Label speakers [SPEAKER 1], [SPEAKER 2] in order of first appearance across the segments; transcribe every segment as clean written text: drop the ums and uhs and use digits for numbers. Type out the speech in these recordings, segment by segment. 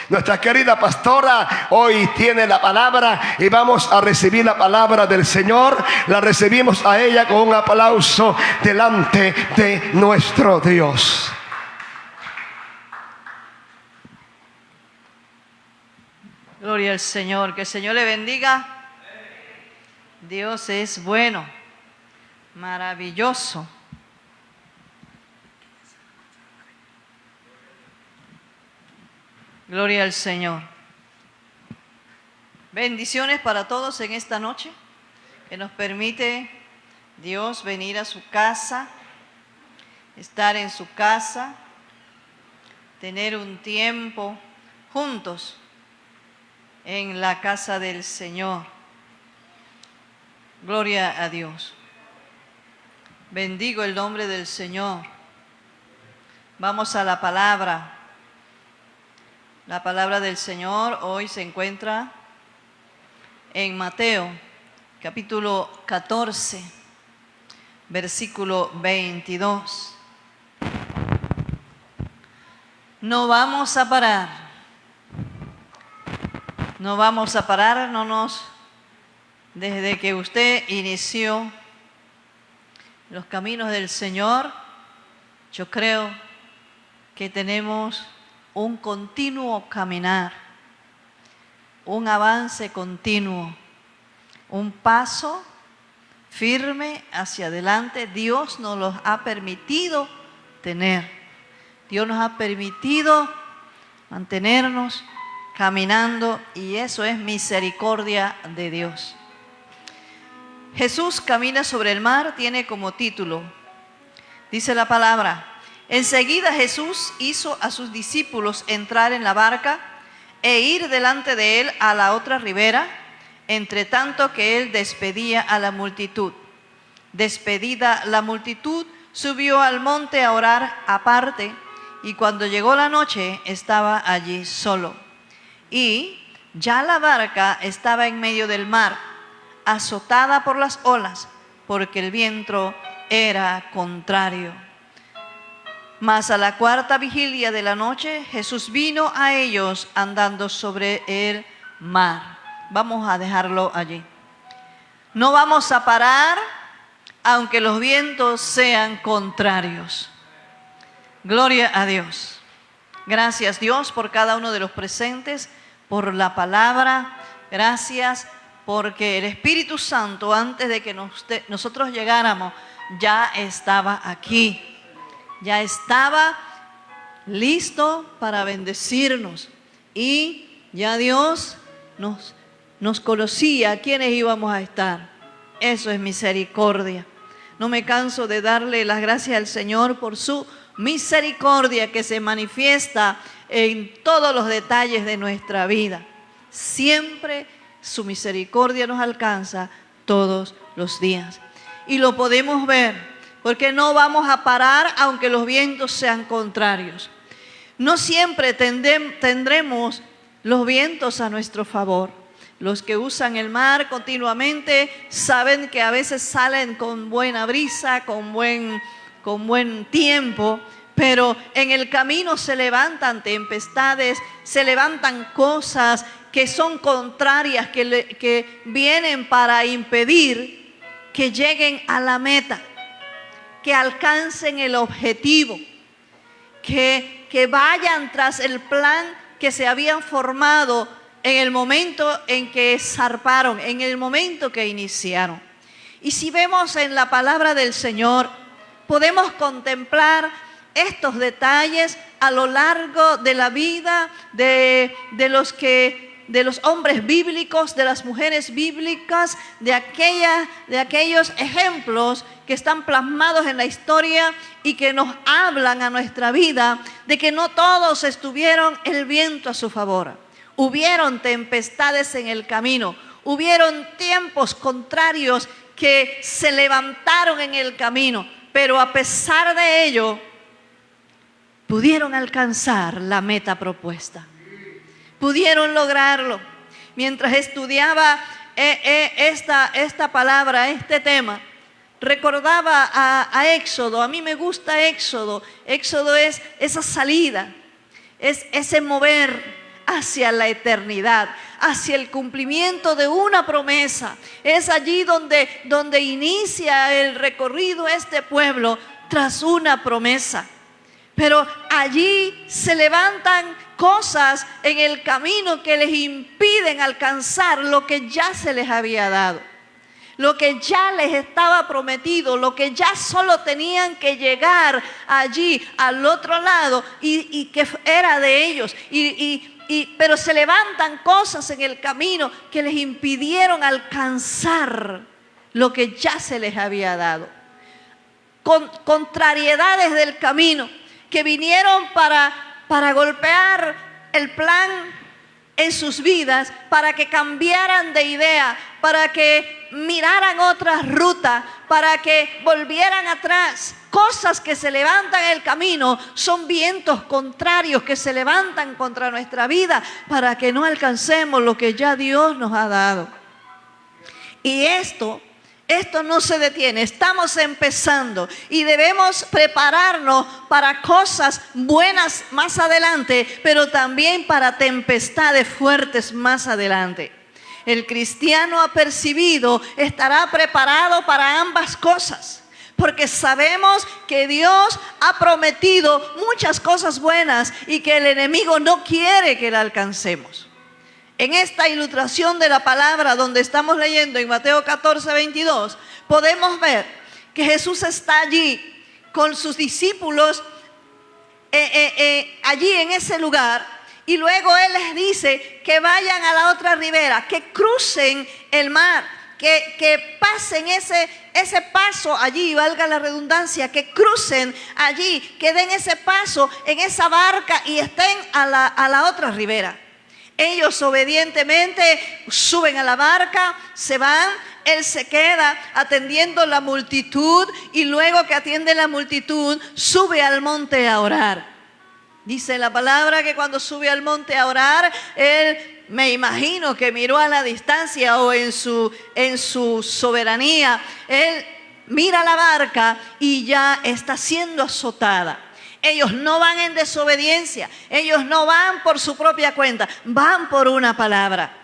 [SPEAKER 1] Nuestra querida pastora hoy tiene la palabra y vamos a recibir la palabra del Señor. La recibimos a ella con un aplauso delante de nuestro Dios.
[SPEAKER 2] Gloria al Señor, que el Señor le bendiga. Dios es bueno, maravilloso. Gloria al Señor. Bendiciones para todos en esta noche, que nos permite Dios venir a su casa, estar en su casa, tener un tiempo juntos en la casa del Señor. Gloria a Dios. Bendigo el nombre del Señor. Vamos a la palabra. La palabra del Señor hoy se encuentra en Mateo, capítulo 14, versículo 22. No vamos a parar. No vamos a pararnos desde que usted inició los caminos del Señor. Yo creo que tenemos un continuo caminar, un avance continuo, un paso firme hacia adelante. Dios nos los ha permitido tener. Dios nos ha permitido mantenernos caminando, y eso es misericordia de Dios. Jesús camina sobre el mar, tiene como título, dice la palabra: enseguida Jesús hizo a sus discípulos entrar en la barca e ir delante de él a la otra ribera, entre tanto que él despedía a la multitud. Despedida la multitud, subió al monte a orar aparte, y cuando llegó la noche estaba allí solo. Y ya la barca estaba en medio del mar, azotada por las olas, porque el viento era contrario. Mas a la cuarta vigilia de la noche, Jesús vino a ellos andando sobre el mar. Vamos a dejarlo allí. No vamos a parar aunque los vientos sean contrarios. Gloria a Dios. Gracias, Dios, por cada uno de los presentes, por la palabra. Gracias porque el Espíritu Santo, antes de que nosotros llegáramos, ya estaba aquí. Ya estaba listo para bendecirnos. Y ya Dios nos conocía quiénes íbamos a estar. Eso es misericordia. No me canso de darle las gracias al Señor por su misericordia que se manifiesta en todos los detalles de nuestra vida. Siempre su misericordia nos alcanza todos los días. Y lo podemos ver, porque no vamos a parar aunque los vientos sean contrarios. No siempre tendremos los vientos a nuestro favor. Los que usan el mar continuamente saben que a veces salen con buena brisa, con buen tiempo, pero en el camino se levantan tempestades, se levantan cosas que son contrarias, que vienen para impedir que lleguen a la meta, que alcancen el objetivo, que vayan tras el plan que se habían formado en el momento en que zarparon, en el momento que iniciaron. Y si vemos en la palabra del Señor, podemos contemplar estos detalles a lo largo de la vida de los hombres bíblicos, de las mujeres bíblicas, de aquellos ejemplos que están plasmados en la historia y que nos hablan a nuestra vida de que no todos estuvieron el viento a su favor. Hubieron tempestades en el camino, hubieron tiempos contrarios que se levantaron en el camino, pero a pesar de ello, pudieron alcanzar la meta propuesta. Pudieron lograrlo. Mientras estudiaba esta palabra, este tema, recordaba a Éxodo. A mí me gusta Éxodo. Éxodo es esa salida, es ese mover hacia la eternidad, hacia el cumplimiento de una promesa. Es allí donde inicia el recorrido este pueblo tras una promesa. Pero allí se levantan cosas en el camino que les impiden alcanzar lo que ya se les había dado, lo que ya les estaba prometido, lo que ya solo tenían que llegar allí al otro lado y que era de ellos. Pero se levantan cosas en el camino que les impidieron alcanzar lo que ya se les había dado. Contrariedades del camino que vinieron para golpear el plan en sus vidas, para que cambiaran de idea, para que miraran otra ruta, para que volvieran atrás. Cosas que se levantan en el camino son vientos contrarios que se levantan contra nuestra vida para que no alcancemos lo que ya Dios nos ha dado. Y esto no se detiene, estamos empezando y debemos prepararnos para cosas buenas más adelante, pero también para tempestades fuertes más adelante. El cristiano apercibido estará preparado para ambas cosas, porque sabemos que Dios ha prometido muchas cosas buenas y que el enemigo no quiere que la alcancemos. En esta ilustración de la palabra donde estamos leyendo en Mateo 14, 22, podemos ver que Jesús está allí con sus discípulos allí en ese lugar, y luego Él les dice que vayan a la otra ribera, que crucen el mar, que pasen ese paso allí, valga la redundancia, que crucen allí, que den ese paso en esa barca y estén a la otra ribera. Ellos obedientemente suben a la barca, se van, Él se queda atendiendo la multitud y luego que atiende la multitud, sube al monte a orar. Dice la palabra que cuando sube al monte a orar, Él, me imagino que miró a la distancia o en su soberanía, Él mira la barca y ya está siendo azotada. Ellos no van en desobediencia, ellos no van por su propia cuenta, van por una palabra.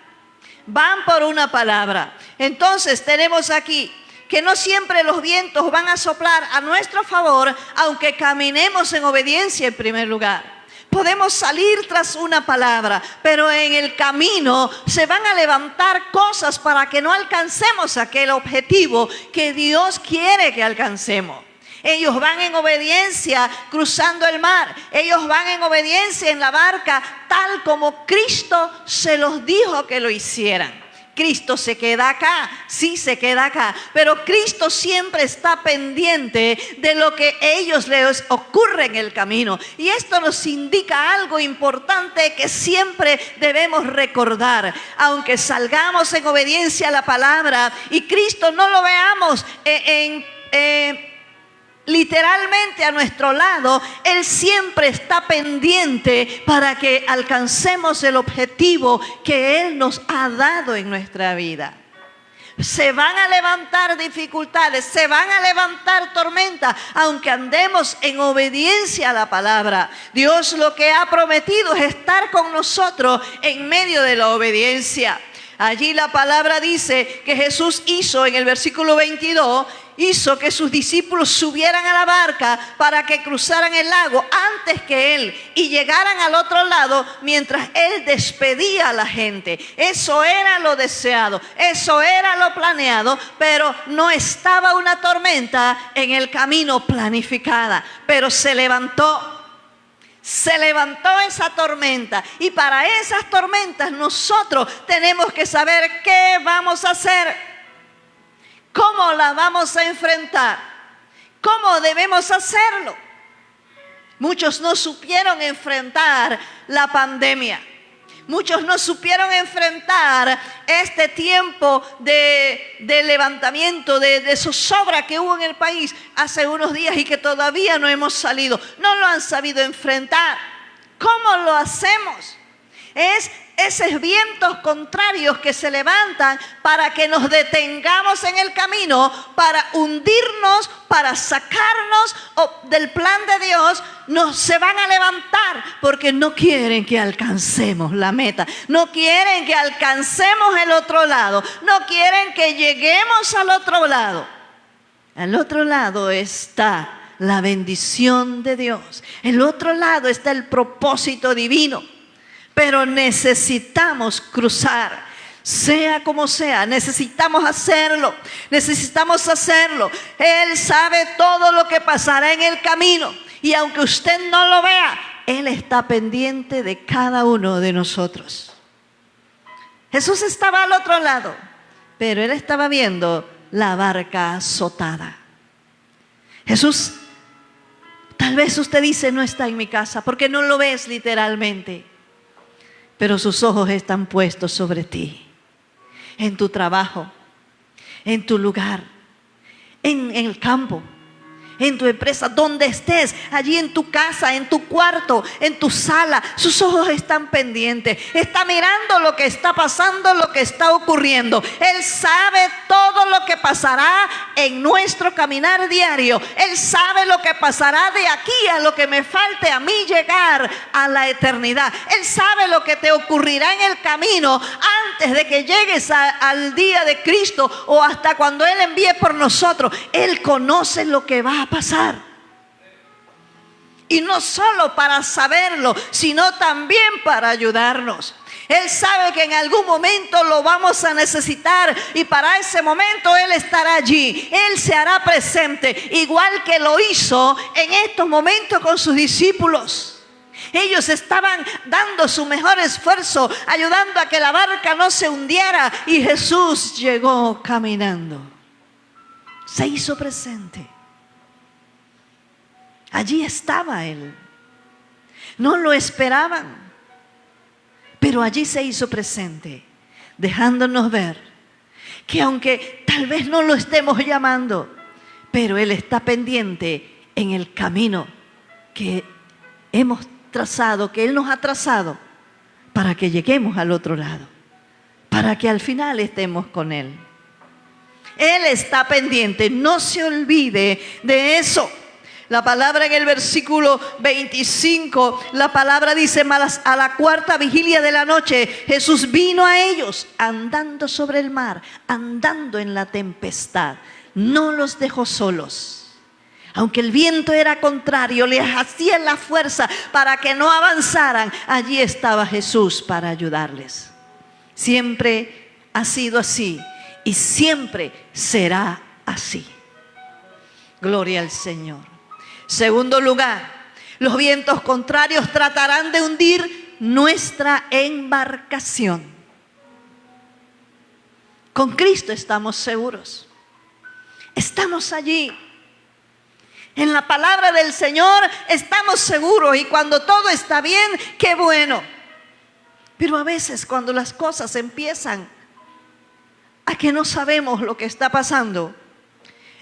[SPEAKER 2] Van por una palabra. Entonces tenemos aquí que no siempre los vientos van a soplar a nuestro favor, aunque caminemos en obediencia en primer lugar. Podemos salir tras una palabra, pero en el camino se van a levantar cosas para que no alcancemos aquel objetivo que Dios quiere que alcancemos. Ellos van en obediencia cruzando el mar. Ellos van en obediencia en la barca, tal como Cristo se los dijo que lo hicieran. Cristo se queda acá, sí se queda acá, pero Cristo siempre está pendiente de lo que a ellos les ocurre en el camino. Y esto nos indica algo importante que siempre debemos recordar. Aunque salgamos en obediencia a la palabra y Cristo no lo veamos literalmente a nuestro lado, Él siempre está pendiente para que alcancemos el objetivo que Él nos ha dado en nuestra vida. Se van a levantar dificultades, se van a levantar tormentas, aunque andemos en obediencia a la palabra. Dios lo que ha prometido es estar con nosotros en medio de la obediencia. Allí la palabra dice que Jesús hizo en el versículo 22, hizo que sus discípulos subieran a la barca para que cruzaran el lago antes que Él y llegaran al otro lado mientras Él despedía a la gente. Eso era lo deseado, eso era lo planeado, pero no estaba una tormenta en el camino planificada, pero se levantó esa tormenta, y para esas tormentas nosotros tenemos que saber qué vamos a hacer. ¿Cómo la vamos a enfrentar? ¿Cómo debemos hacerlo? Muchos no supieron enfrentar la pandemia. Muchos no supieron enfrentar este tiempo de levantamiento, de zozobra que hubo en el país hace unos días y que todavía no hemos salido. No lo han sabido enfrentar. ¿Cómo lo hacemos? Es esos vientos contrarios que se levantan para que nos detengamos en el camino, para hundirnos, para sacarnos del plan de Dios. Se van a levantar porque no quieren que alcancemos la meta, no quieren que alcancemos el otro lado, no quieren que lleguemos al otro lado. Al otro lado está la bendición de Dios, el otro lado está el propósito divino. Pero necesitamos cruzar, sea como sea, necesitamos hacerlo. Él sabe todo lo que pasará en el camino. Y aunque usted no lo vea, Él está pendiente de cada uno de nosotros. Jesús estaba al otro lado, pero Él estaba viendo la barca azotada. Jesús, tal vez usted dice, no está en mi casa, porque no lo ves literalmente. Pero sus ojos están puestos sobre ti, en tu trabajo, en tu lugar, en el campo, en tu empresa, donde estés, allí en tu casa, en tu cuarto, en tu sala. Sus ojos están pendientes, está mirando lo que está pasando, lo que está ocurriendo. Él sabe todo lo que pasará en nuestro caminar diario. Él sabe lo que pasará de aquí a lo que me falte a mí llegar a la eternidad. Él sabe lo que te ocurrirá en el camino antes de que llegues al día de Cristo o hasta cuando Él envíe por nosotros. Él conoce lo que va a pasar. Y no solo para saberlo, sino también para ayudarnos. Él sabe que en algún momento lo vamos a necesitar y para ese momento Él estará allí. Él se hará presente, igual que lo hizo en estos momentos con sus discípulos. Ellos estaban dando su mejor esfuerzo, ayudando a que la barca no se hundiera, y Jesús llegó caminando. Se hizo presente. Allí estaba Él. No lo esperaban, pero allí se hizo presente, dejándonos ver que aunque tal vez no lo estemos llamando, pero Él está pendiente en el camino que hemos trazado, que Él nos ha trazado, para que lleguemos al otro lado, para que al final estemos con Él. Él está pendiente, no se olvide de eso. La palabra en el versículo 25, la palabra dice: a la cuarta vigilia de la noche, Jesús vino a ellos andando sobre el mar, andando en la tempestad. No los dejó solos. Aunque el viento era contrario, les hacía la fuerza para que no avanzaran. Allí estaba Jesús para ayudarles. Siempre ha sido así y siempre será así. Gloria al Señor. Segundo lugar, los vientos contrarios tratarán de hundir nuestra embarcación. Con Cristo estamos seguros. Estamos allí. En la palabra del Señor estamos seguros, y cuando todo está bien, qué bueno. Pero a veces cuando las cosas empiezan a que no sabemos lo que está pasando,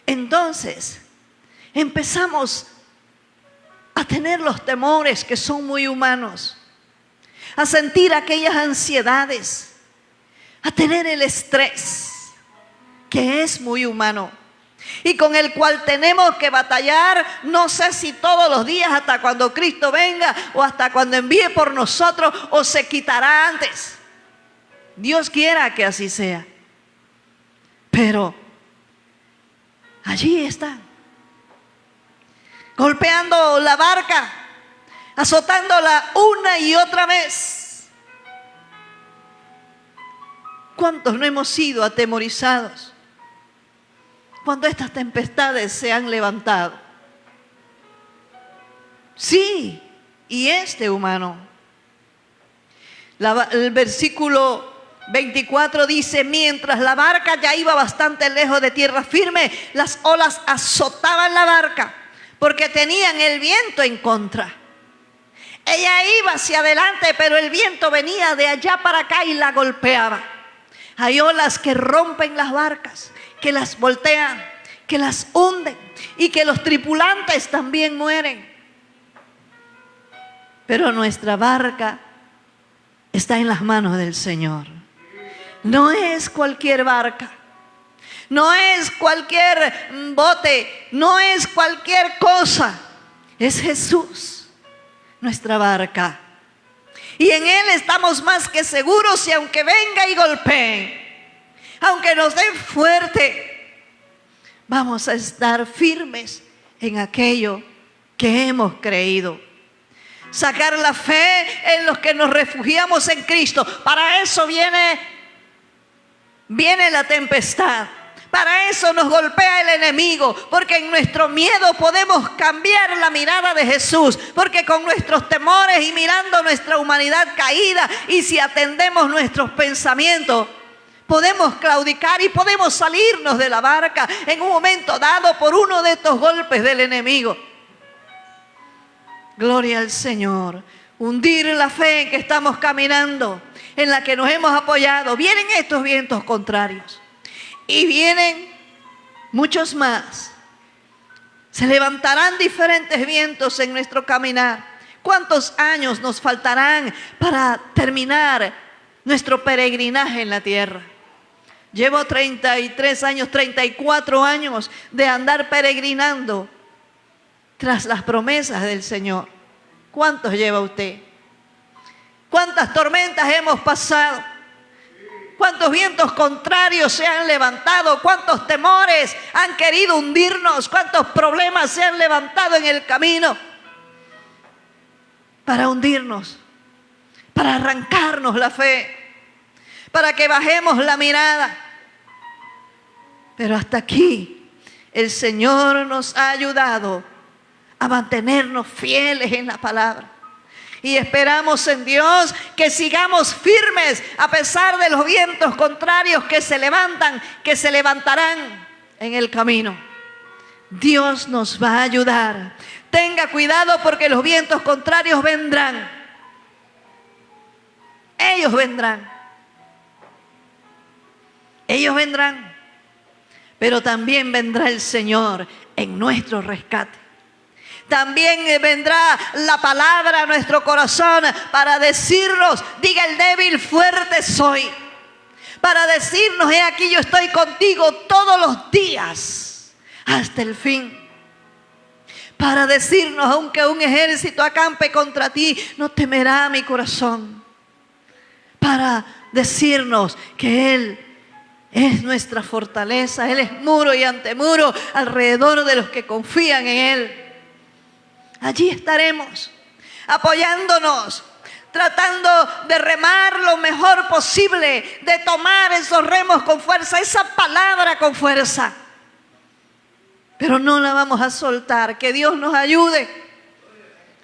[SPEAKER 2] entonces empezamos a tener los temores que son muy humanos, a sentir aquellas ansiedades, a tener el estrés que es muy humano y con el cual tenemos que batallar, no sé si todos los días hasta cuando Cristo venga o hasta cuando envíe por nosotros, o se quitará antes. Dios quiera que así sea. Pero allí está, golpeando la barca, azotándola una y otra vez. ¿Cuántos no hemos sido atemorizados cuando estas tempestades se han levantado? Sí, y humano. El versículo 24 dice: mientras la barca ya iba bastante lejos de tierra firme, las olas azotaban la barca porque tenían el viento en contra. Ella iba hacia adelante, pero el viento venía de allá para acá y la golpeaba. Hay olas que rompen las barcas, que las voltean, que las hunden y que los tripulantes también mueren. Pero nuestra barca está en las manos del Señor. No es cualquier barca, no es cualquier bote, no es cualquier cosa. Es Jesús, nuestra barca. Y en Él estamos más que seguros, y aunque venga y golpeen, aunque nos den fuerte, vamos a estar firmes en aquello que hemos creído. Sacar la fe en los que nos refugiamos en Cristo. Para eso viene la tempestad. Para eso nos golpea el enemigo, porque en nuestro miedo podemos cambiar la mirada de Jesús, porque con nuestros temores y mirando nuestra humanidad caída, y si atendemos nuestros pensamientos, podemos claudicar y podemos salirnos de la barca en un momento dado por uno de estos golpes del enemigo. Gloria al Señor. Hundir la fe en que estamos caminando, en la que nos hemos apoyado. Vienen estos vientos contrarios. Y vienen muchos más. Se levantarán diferentes vientos en nuestro caminar. ¿Cuántos años nos faltarán para terminar nuestro peregrinaje en la tierra? Llevo 33 años, 34 años de andar peregrinando tras las promesas del Señor. ¿Cuántos lleva usted? ¿Cuántas tormentas hemos pasado? ¿Cuántos vientos contrarios se han levantado? ¿Cuántos temores han querido hundirnos? ¿Cuántos problemas se han levantado en el camino para hundirnos? Para arrancarnos la fe, para que bajemos la mirada. Pero hasta aquí el Señor nos ha ayudado a mantenernos fieles en la palabra. Y esperamos en Dios que sigamos firmes a pesar de los vientos contrarios que se levantan, que se levantarán en el camino. Dios nos va a ayudar. Tenga cuidado, porque los vientos contrarios vendrán. Ellos vendrán. Ellos vendrán. Pero también vendrá el Señor en nuestro rescate. También vendrá la palabra a nuestro corazón para decirnos: diga el débil, fuerte soy. Para decirnos: he aquí, yo estoy contigo todos los días hasta el fin. Para decirnos: aunque un ejército acampe contra ti, no temerá mi corazón. Para decirnos que Él es nuestra fortaleza. Él es muro y antemuro alrededor de los que confían en Él. Allí estaremos, apoyándonos, tratando de remar lo mejor posible, de tomar esos remos con fuerza, esa palabra con fuerza. Pero no la vamos a soltar. Que Dios nos ayude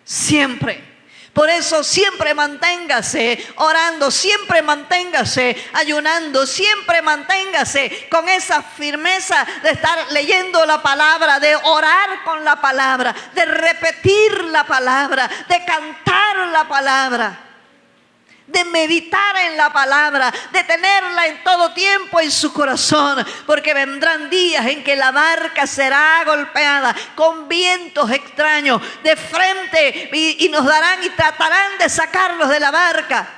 [SPEAKER 2] siempre. Por eso siempre manténgase orando, siempre manténgase ayunando, siempre manténgase con esa firmeza de estar leyendo la palabra, de orar con la palabra, de repetir la palabra, de cantar la palabra, de meditar en la palabra, de tenerla en todo tiempo en su corazón, porque vendrán días en que la barca será golpeada con vientos extraños de frente, y nos darán y tratarán de sacarnos de la barca,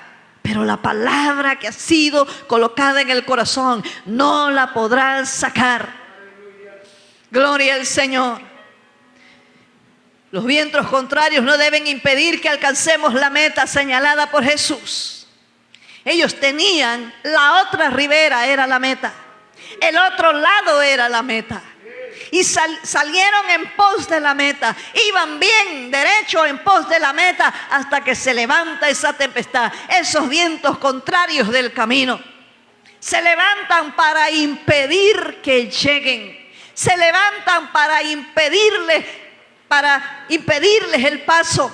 [SPEAKER 2] pero la palabra que ha sido colocada en el corazón no la podrán sacar. Gloria al Señor. Los vientos contrarios no deben impedir que alcancemos la meta señalada por Jesús. Ellos tenían la otra ribera, era la meta. El otro lado era la meta. Y salieron en pos de la meta. Iban bien, derecho en pos de la meta, hasta que se levanta esa tempestad. Esos vientos contrarios del camino se levantan para impedir que lleguen. Se levantan para impedirles el paso.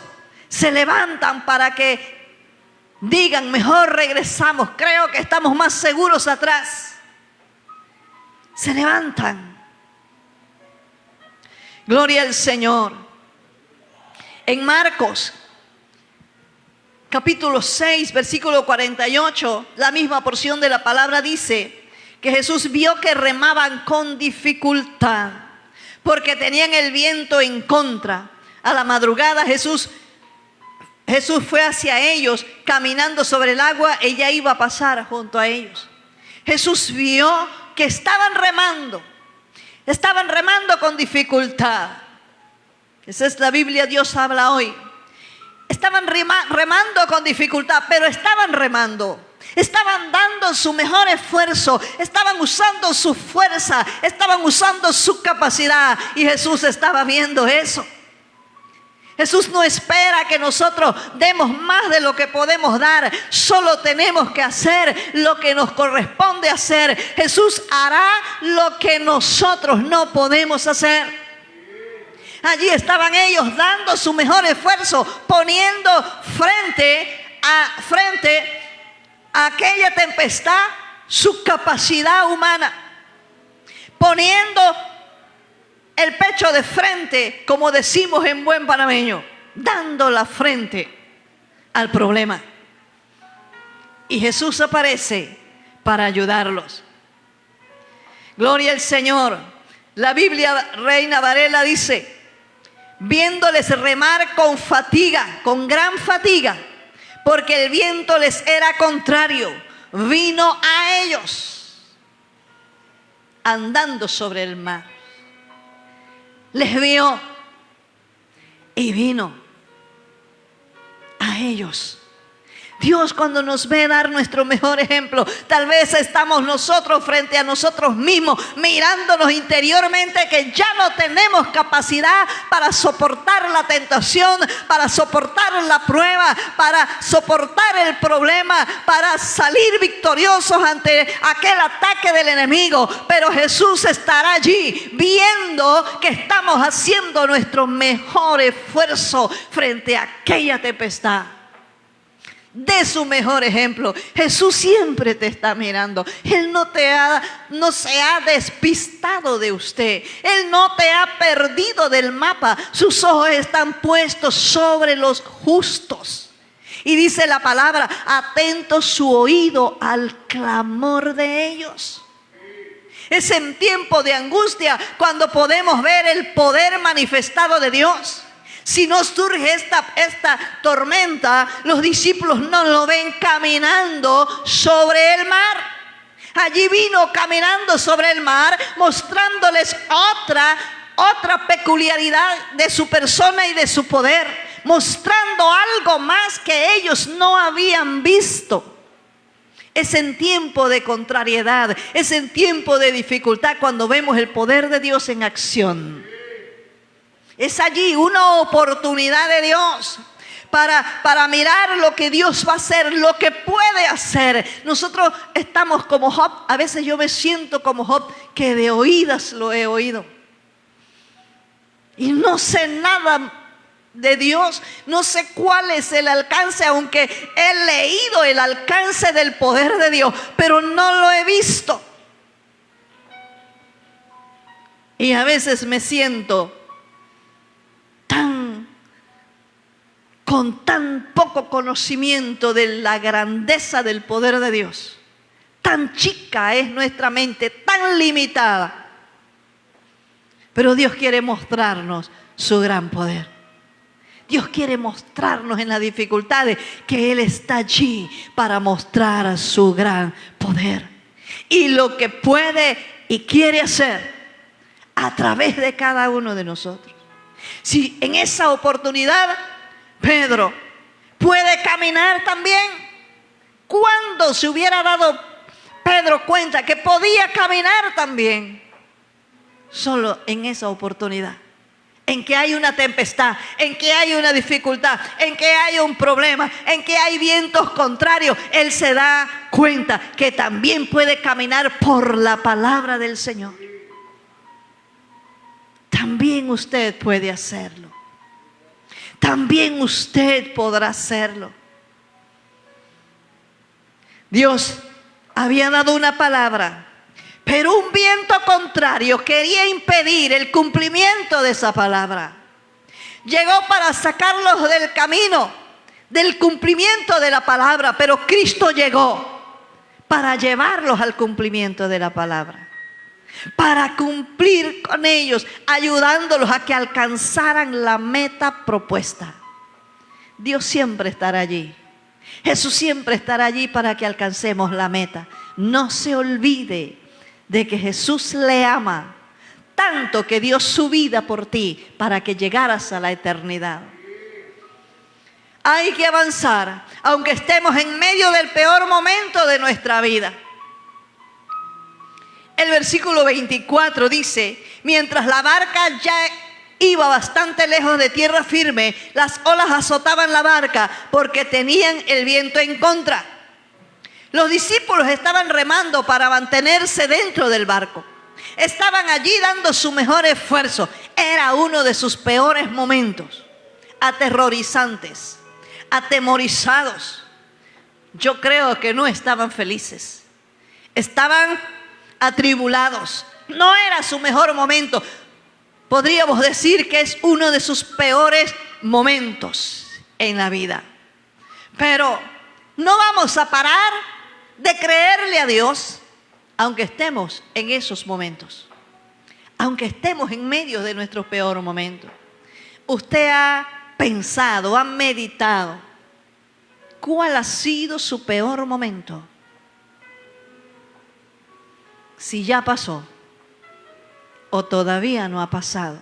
[SPEAKER 2] Se levantan para que digan: mejor regresamos, creo que estamos más seguros atrás. Se levantan. Gloria al Señor. En Marcos capítulo 6 versículo 48, la misma porción de la palabra dice que Jesús vio que remaban con dificultad porque tenían el viento en contra. A la madrugada Jesús Jesús fue hacia ellos caminando sobre el agua. Ella iba a pasar junto a ellos. Jesús vio que estaban remando con dificultad. Esa es la Biblia, Dios habla hoy. Estaban remando con dificultad, pero estaban remando. Estaban dando su mejor esfuerzo, estaban usando su fuerza, estaban usando su capacidad, y Jesús estaba viendo eso. Jesús no espera que nosotros demos más de lo que podemos dar. Solo tenemos que hacer lo que nos corresponde hacer. Jesús hará lo que nosotros no podemos hacer. Allí estaban ellos dando su mejor esfuerzo, poniendo frente a aquella tempestad su capacidad humana, poniendo el pecho de frente, como decimos en buen panameño, dando la frente al problema. Y Jesús aparece para ayudarlos. Gloria al Señor. La Biblia Reina Varela dice: viéndoles remar con fatiga, con gran fatiga, porque el viento les era contrario, vino a ellos andando sobre el mar. Les vio y vino a ellos. Dios, cuando nos ve dar nuestro mejor ejemplo, tal vez estamos nosotros frente a nosotros mismos, mirándonos interiormente, que ya no tenemos capacidad para soportar la tentación, para soportar la prueba, para soportar el problema, para salir victoriosos ante aquel ataque del enemigo. Pero Jesús estará allí viendo que estamos haciendo nuestro mejor esfuerzo frente a aquella tempestad. De su mejor ejemplo. Jesús siempre te está mirando. Él no se ha despistado de usted. Él no te ha perdido del mapa. Sus ojos están puestos sobre los justos. Y dice la palabra: atento su oído al clamor de ellos. Es en tiempo de angustia cuando podemos ver el poder manifestado de Dios. Si no surge esta tormenta, los discípulos no lo ven caminando sobre el mar. Allí vino caminando sobre el mar, mostrándoles otra peculiaridad de su persona y de su poder, mostrando algo más que ellos no habían visto. Es en tiempo de contrariedad, es en tiempo de dificultad cuando vemos el poder de Dios en acción. Es allí una oportunidad de Dios para mirar lo que Dios va a hacer, lo que puede hacer. Nosotros estamos como Job. A veces yo me siento como Job, que de oídas lo he oído. Y no sé nada de Dios, no sé cuál es el alcance, aunque he leído el alcance del poder de Dios, pero no lo he visto. Y a veces me siento con tan poco conocimiento de la grandeza del poder de Dios. Tan chica es nuestra mente, tan limitada. Pero Dios quiere mostrarnos su gran poder. Dios quiere mostrarnos en las dificultades que Él está allí para mostrar su gran poder. Y lo que puede y quiere hacer a través de cada uno de nosotros. Si en esa oportunidad Pedro puede caminar también, ¿cuándo se hubiera dado Pedro cuenta que podía caminar también? Solo en esa oportunidad, en que hay una tempestad, en que hay una dificultad, en que hay un problema, en que hay vientos contrarios, él se da cuenta que también puede caminar por la palabra del Señor. También usted puede hacerlo. También usted podrá hacerlo. Dios había dado una palabra, pero un viento contrario quería impedir el cumplimiento de esa palabra. Llegó para sacarlos del camino, del cumplimiento de la palabra, pero Cristo llegó para llevarlos al cumplimiento de la palabra. Para cumplir con ellos, ayudándolos a que alcanzaran la meta propuesta. Dios siempre estará allí. Jesús siempre estará allí para que alcancemos la meta. No se olvide de que Jesús le ama tanto que dio su vida por ti para que llegaras a la eternidad. Hay que avanzar, aunque estemos en medio del peor momento de nuestra vida. El versículo 24 dice: mientras la barca ya iba bastante lejos de tierra firme, las olas azotaban la barca porque tenían el viento en contra. Los discípulos estaban remando para mantenerse dentro del barco. Estaban allí dando su mejor esfuerzo. Era uno de sus peores momentos, aterrorizantes, atemorizados. Yo creo que no estaban felices. Estaban atribulados. No era su mejor momento. Podríamos decir que es uno de sus peores momentos en la vida. Pero no vamos a parar de creerle a Dios, aunque estemos en esos momentos, aunque estemos en medio de nuestro peor momento. Usted ha pensado, ha meditado, ¿cuál ha sido su peor momento? Si ya pasó o todavía no ha pasado.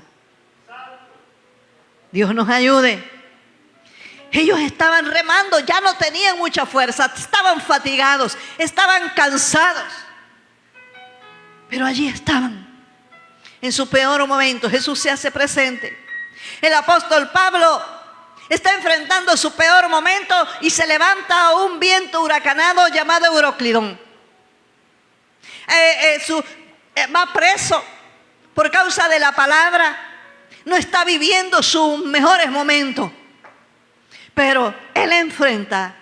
[SPEAKER 2] Dios nos ayude. Ellos estaban remando, ya no tenían mucha fuerza, estaban fatigados, estaban cansados. Pero allí estaban, en su peor momento. Jesús se hace presente. El apóstol Pablo está enfrentando su peor momento y se levanta un viento huracanado llamado Euroclidón. Va preso por causa de la palabra. No está viviendo sus mejores momentos. Pero él enfrenta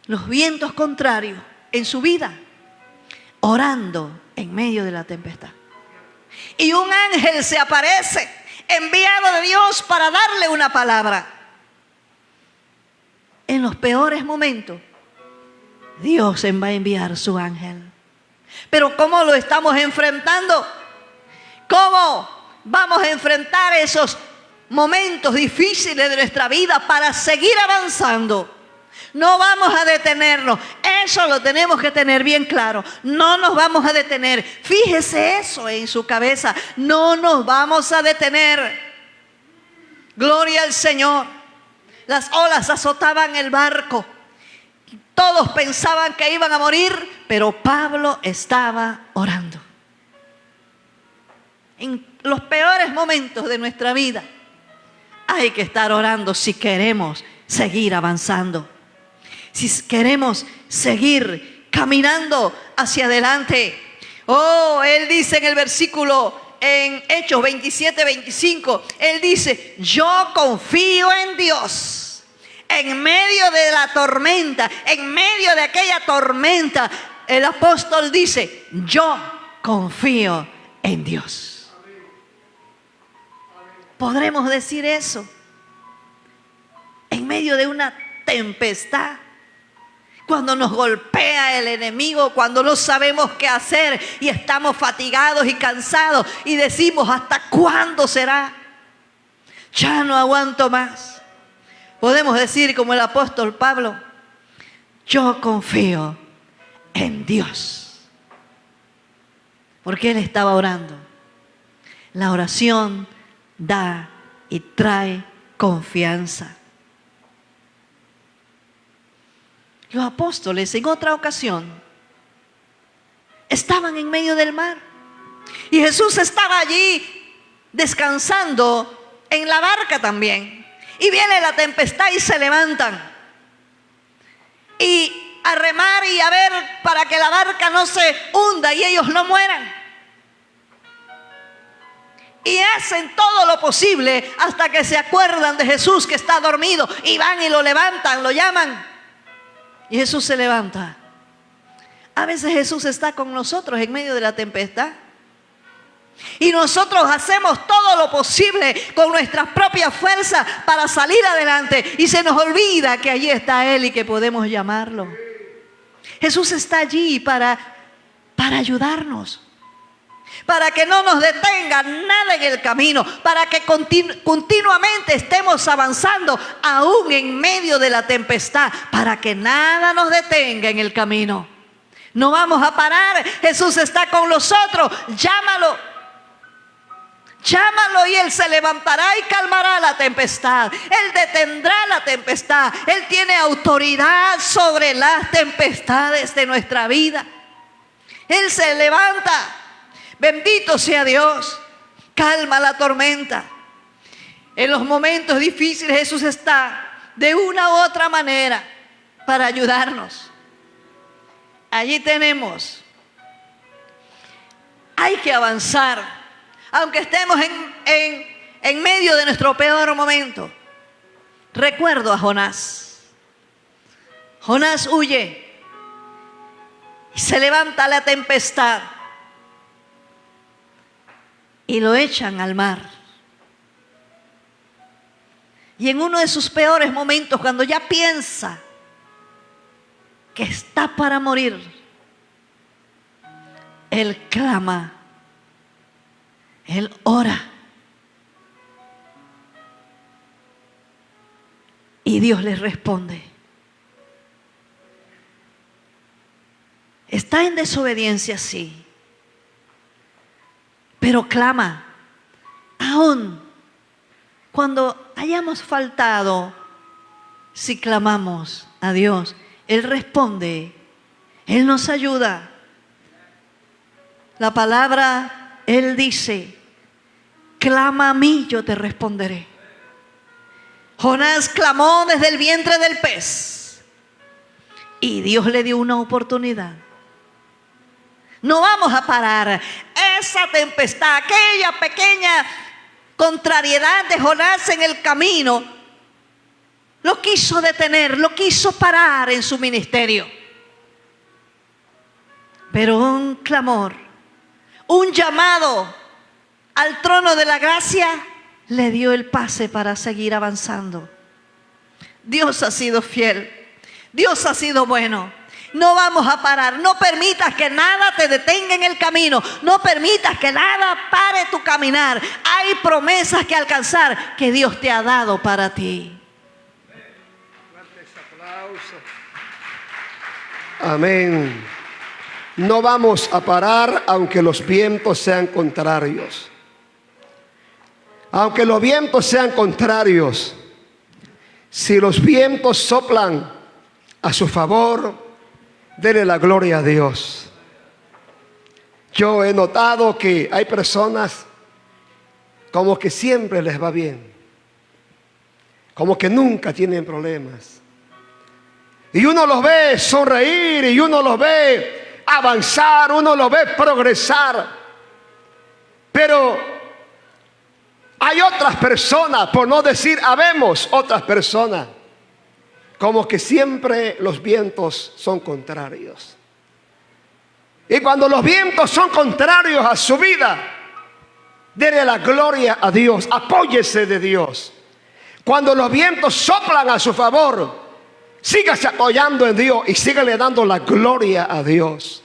[SPEAKER 2] los vientos contrarios en su vida, orando en medio de la tempestad. Y un ángel se aparece, enviado de Dios para darle una palabra. En los peores momentos, Dios va a enviar su ángel. Pero ¿cómo lo estamos enfrentando? ¿Cómo vamos a enfrentar esos momentos difíciles de nuestra vida para seguir avanzando? No vamos a detenernos. Eso lo tenemos que tener bien claro. No nos vamos a detener. Fíjese eso en su cabeza. No nos vamos a detener. Gloria al Señor. Las olas azotaban el barco. Todos pensaban que iban a morir, pero Pablo estaba orando. En los peores momentos de nuestra vida hay que estar orando si queremos seguir avanzando, si queremos seguir caminando hacia adelante. Oh, él dice en el versículo, en Hechos 27-25, él dice: yo confío en Dios. En medio de la tormenta, en medio de aquella tormenta, el apóstol dice: yo confío en Dios. ¿Podremos decir eso? En medio de una tempestad, cuando nos golpea el enemigo, cuando no sabemos qué hacer y estamos fatigados y cansados y decimos: ¿hasta cuándo será? Ya no aguanto más. Podemos decir como el apóstol Pablo: yo confío en Dios. Porque él estaba orando. La oración da y trae confianza. Los apóstoles en otra ocasión estaban en medio del mar y Jesús estaba allí descansando en la barca también. Y viene la tempestad y se levantan y a remar y a ver para que la barca no se hunda y ellos no mueran. Y hacen todo lo posible hasta que se acuerdan de Jesús que está dormido y van y lo levantan, lo llaman. Y Jesús se levanta. A veces Jesús está con nosotros en medio de la tempestad. Y nosotros hacemos todo lo posible con nuestras propias fuerzas para salir adelante. Y se nos olvida que allí está Él y que podemos llamarlo. Jesús está allí para ayudarnos. para que no nos detenga nada en el camino, para que continuamente estemos avanzando aún en medio de la tempestad, para que nada nos detenga en el camino. No vamos a parar. Jesús está con nosotros. Llámalo. Llámalo y Él se levantará y calmará la tempestad. Él detendrá la tempestad. Él tiene autoridad sobre las tempestades de nuestra vida. Él se levanta. Bendito sea Dios. Calma la tormenta. En los momentos difíciles Jesús está de una u otra manera para ayudarnos. Allí tenemos. Hay que avanzar. Aunque estemos en medio de nuestro peor momento. Recuerdo a Jonás. Jonás huye. Y se levanta la tempestad. Y lo echan al mar. Y en uno de sus peores momentos, cuando ya piensa que está para morir, Él clama, Él ora. Y Dios le responde. Está en desobediencia, sí, pero clama. Aún cuando hayamos faltado, si clamamos a Dios, Él responde, Él nos ayuda. La palabra, Él dice, clama a mí, yo te responderé. Jonás clamó desde el vientre del pez y Dios le dio una oportunidad. No vamos a parar. Esa tempestad, aquella pequeña contrariedad de Jonás en el camino, lo quiso detener, lo quiso parar en su ministerio. Pero un clamor, un llamado al trono de la gracia le dio el pase para seguir avanzando. Dios ha sido fiel. Dios ha sido bueno. No vamos a parar. No permitas que nada te detenga en el camino. No permitas que nada pare tu caminar. Hay promesas que alcanzar que Dios te ha dado para ti.
[SPEAKER 1] Amén. No vamos a parar aunque los vientos sean contrarios. Aunque los vientos sean contrarios, si los vientos soplan a su favor, denle la gloria a Dios. Yo he notado que hay personas como que siempre les va bien, como que nunca tienen problemas. Y uno los ve sonreír, y uno los ve avanzar, uno los ve progresar. Pero hay otras personas, por no decir habemos otras personas, como que siempre los vientos son contrarios. Y cuando los vientos son contrarios a su vida, denle la gloria a Dios, apóyese de Dios. Cuando los vientos soplan a su favor, sígase apoyando en Dios y sígale dando la gloria a Dios.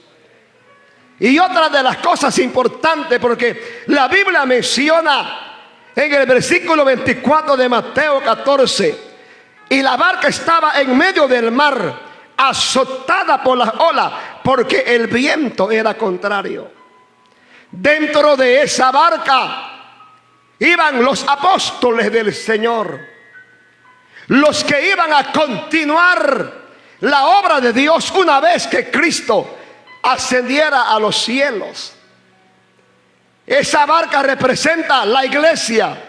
[SPEAKER 1] Y otra de las cosas importantes, porque la Biblia menciona en el versículo 24 de Mateo 14, y la barca estaba en medio del mar, azotada por las olas, porque el viento era contrario. Dentro de esa barca iban los apóstoles del Señor, los que iban a continuar la obra de Dios una vez que Cristo ascendiera a los cielos. Esa barca representa la iglesia,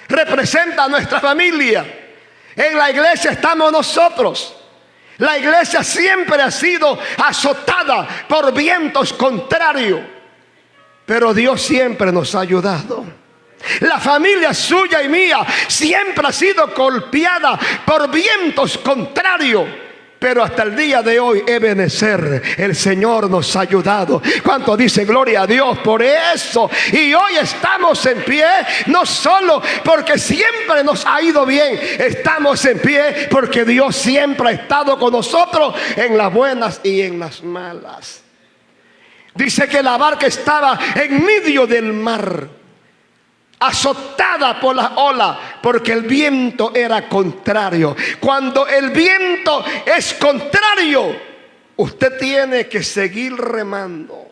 [SPEAKER 1] representa a nuestra familia. En la iglesia estamos nosotros. La iglesia siempre ha sido azotada por vientos contrarios, pero Dios siempre nos ha ayudado. La familia suya y mía siempre ha sido golpeada por vientos contrarios, pero hasta el día de hoy, Ebenezer, el Señor nos ha ayudado. ¿Cuánto dice gloria a Dios por eso? Y hoy estamos en pie, no solo porque siempre nos ha ido bien, estamos en pie porque Dios siempre ha estado con nosotros en las buenas y en las malas. Dice que la barca estaba en medio del mar, azotada por las olas, porque el viento era contrario. Cuando el viento es contrario, usted tiene que seguir remando.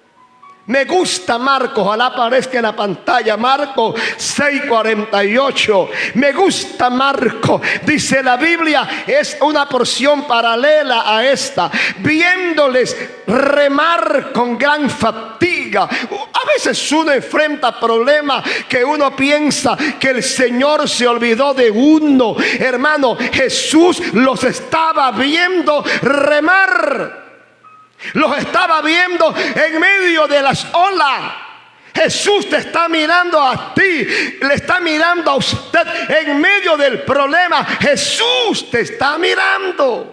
[SPEAKER 1] Me gusta Marcos, ojalá aparezca en la pantalla, Marcos 6:48. Me gusta Marcos, dice la Biblia, es una porción paralela a esta. Viéndoles remar con gran fatiga. A veces uno enfrenta problemas que uno piensa que el Señor se olvidó de uno. Hermano, Jesús los estaba viendo remar. Los estaba viendo en medio de las olas. Jesús te está mirando a ti, le está mirando a usted en medio del problema. Jesús te está mirando.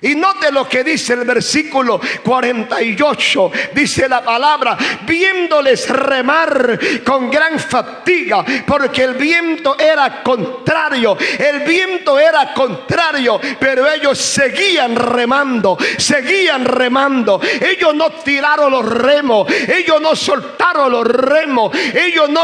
[SPEAKER 1] Y note lo que dice el versículo 48. Dice la palabra: viéndoles remar con gran fatiga, porque el viento era contrario. El viento era contrario, pero ellos seguían remando, seguían remando. Ellos no tiraron los remos, ellos no soltaron los remos. Ellos no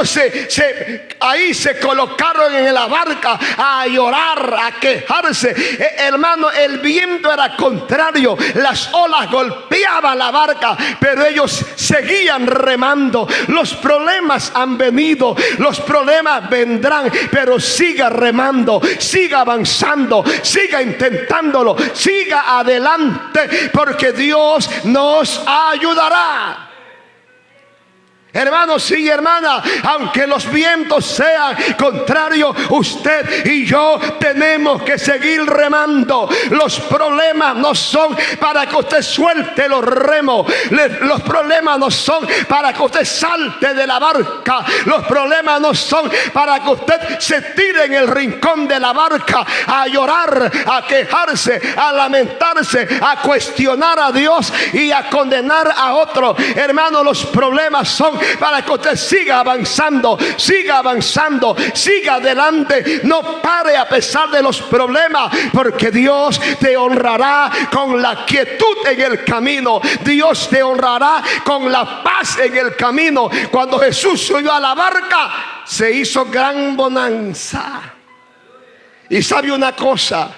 [SPEAKER 1] ahí se colocaron en la barca a llorar, a quejarse. Hermano, el viento era contrario, las olas golpeaban la barca, pero ellos seguían remando. Los problemas han venido, los problemas vendrán, pero siga remando, siga avanzando, siga intentándolo, siga adelante, porque Dios nos ayudará. Hermanos y hermanas, aunque los vientos sean contrarios, usted y yo tenemos que seguir remando. Los problemas no son para que usted suelte los remos. Los problemas no son para que usted salte de la barca. Los problemas no son para que usted se tire en el rincón de la barca a llorar, a quejarse, a lamentarse, a cuestionar a Dios y a condenar a otro. Hermano, los problemas son para que usted siga avanzando, siga avanzando, siga adelante. No pare a pesar de los problemas, porque Dios te honrará con la quietud en el camino. Dios te honrará con la paz en el camino. Cuando Jesús subió a la barca, se hizo gran bonanza. Y sabe una cosa: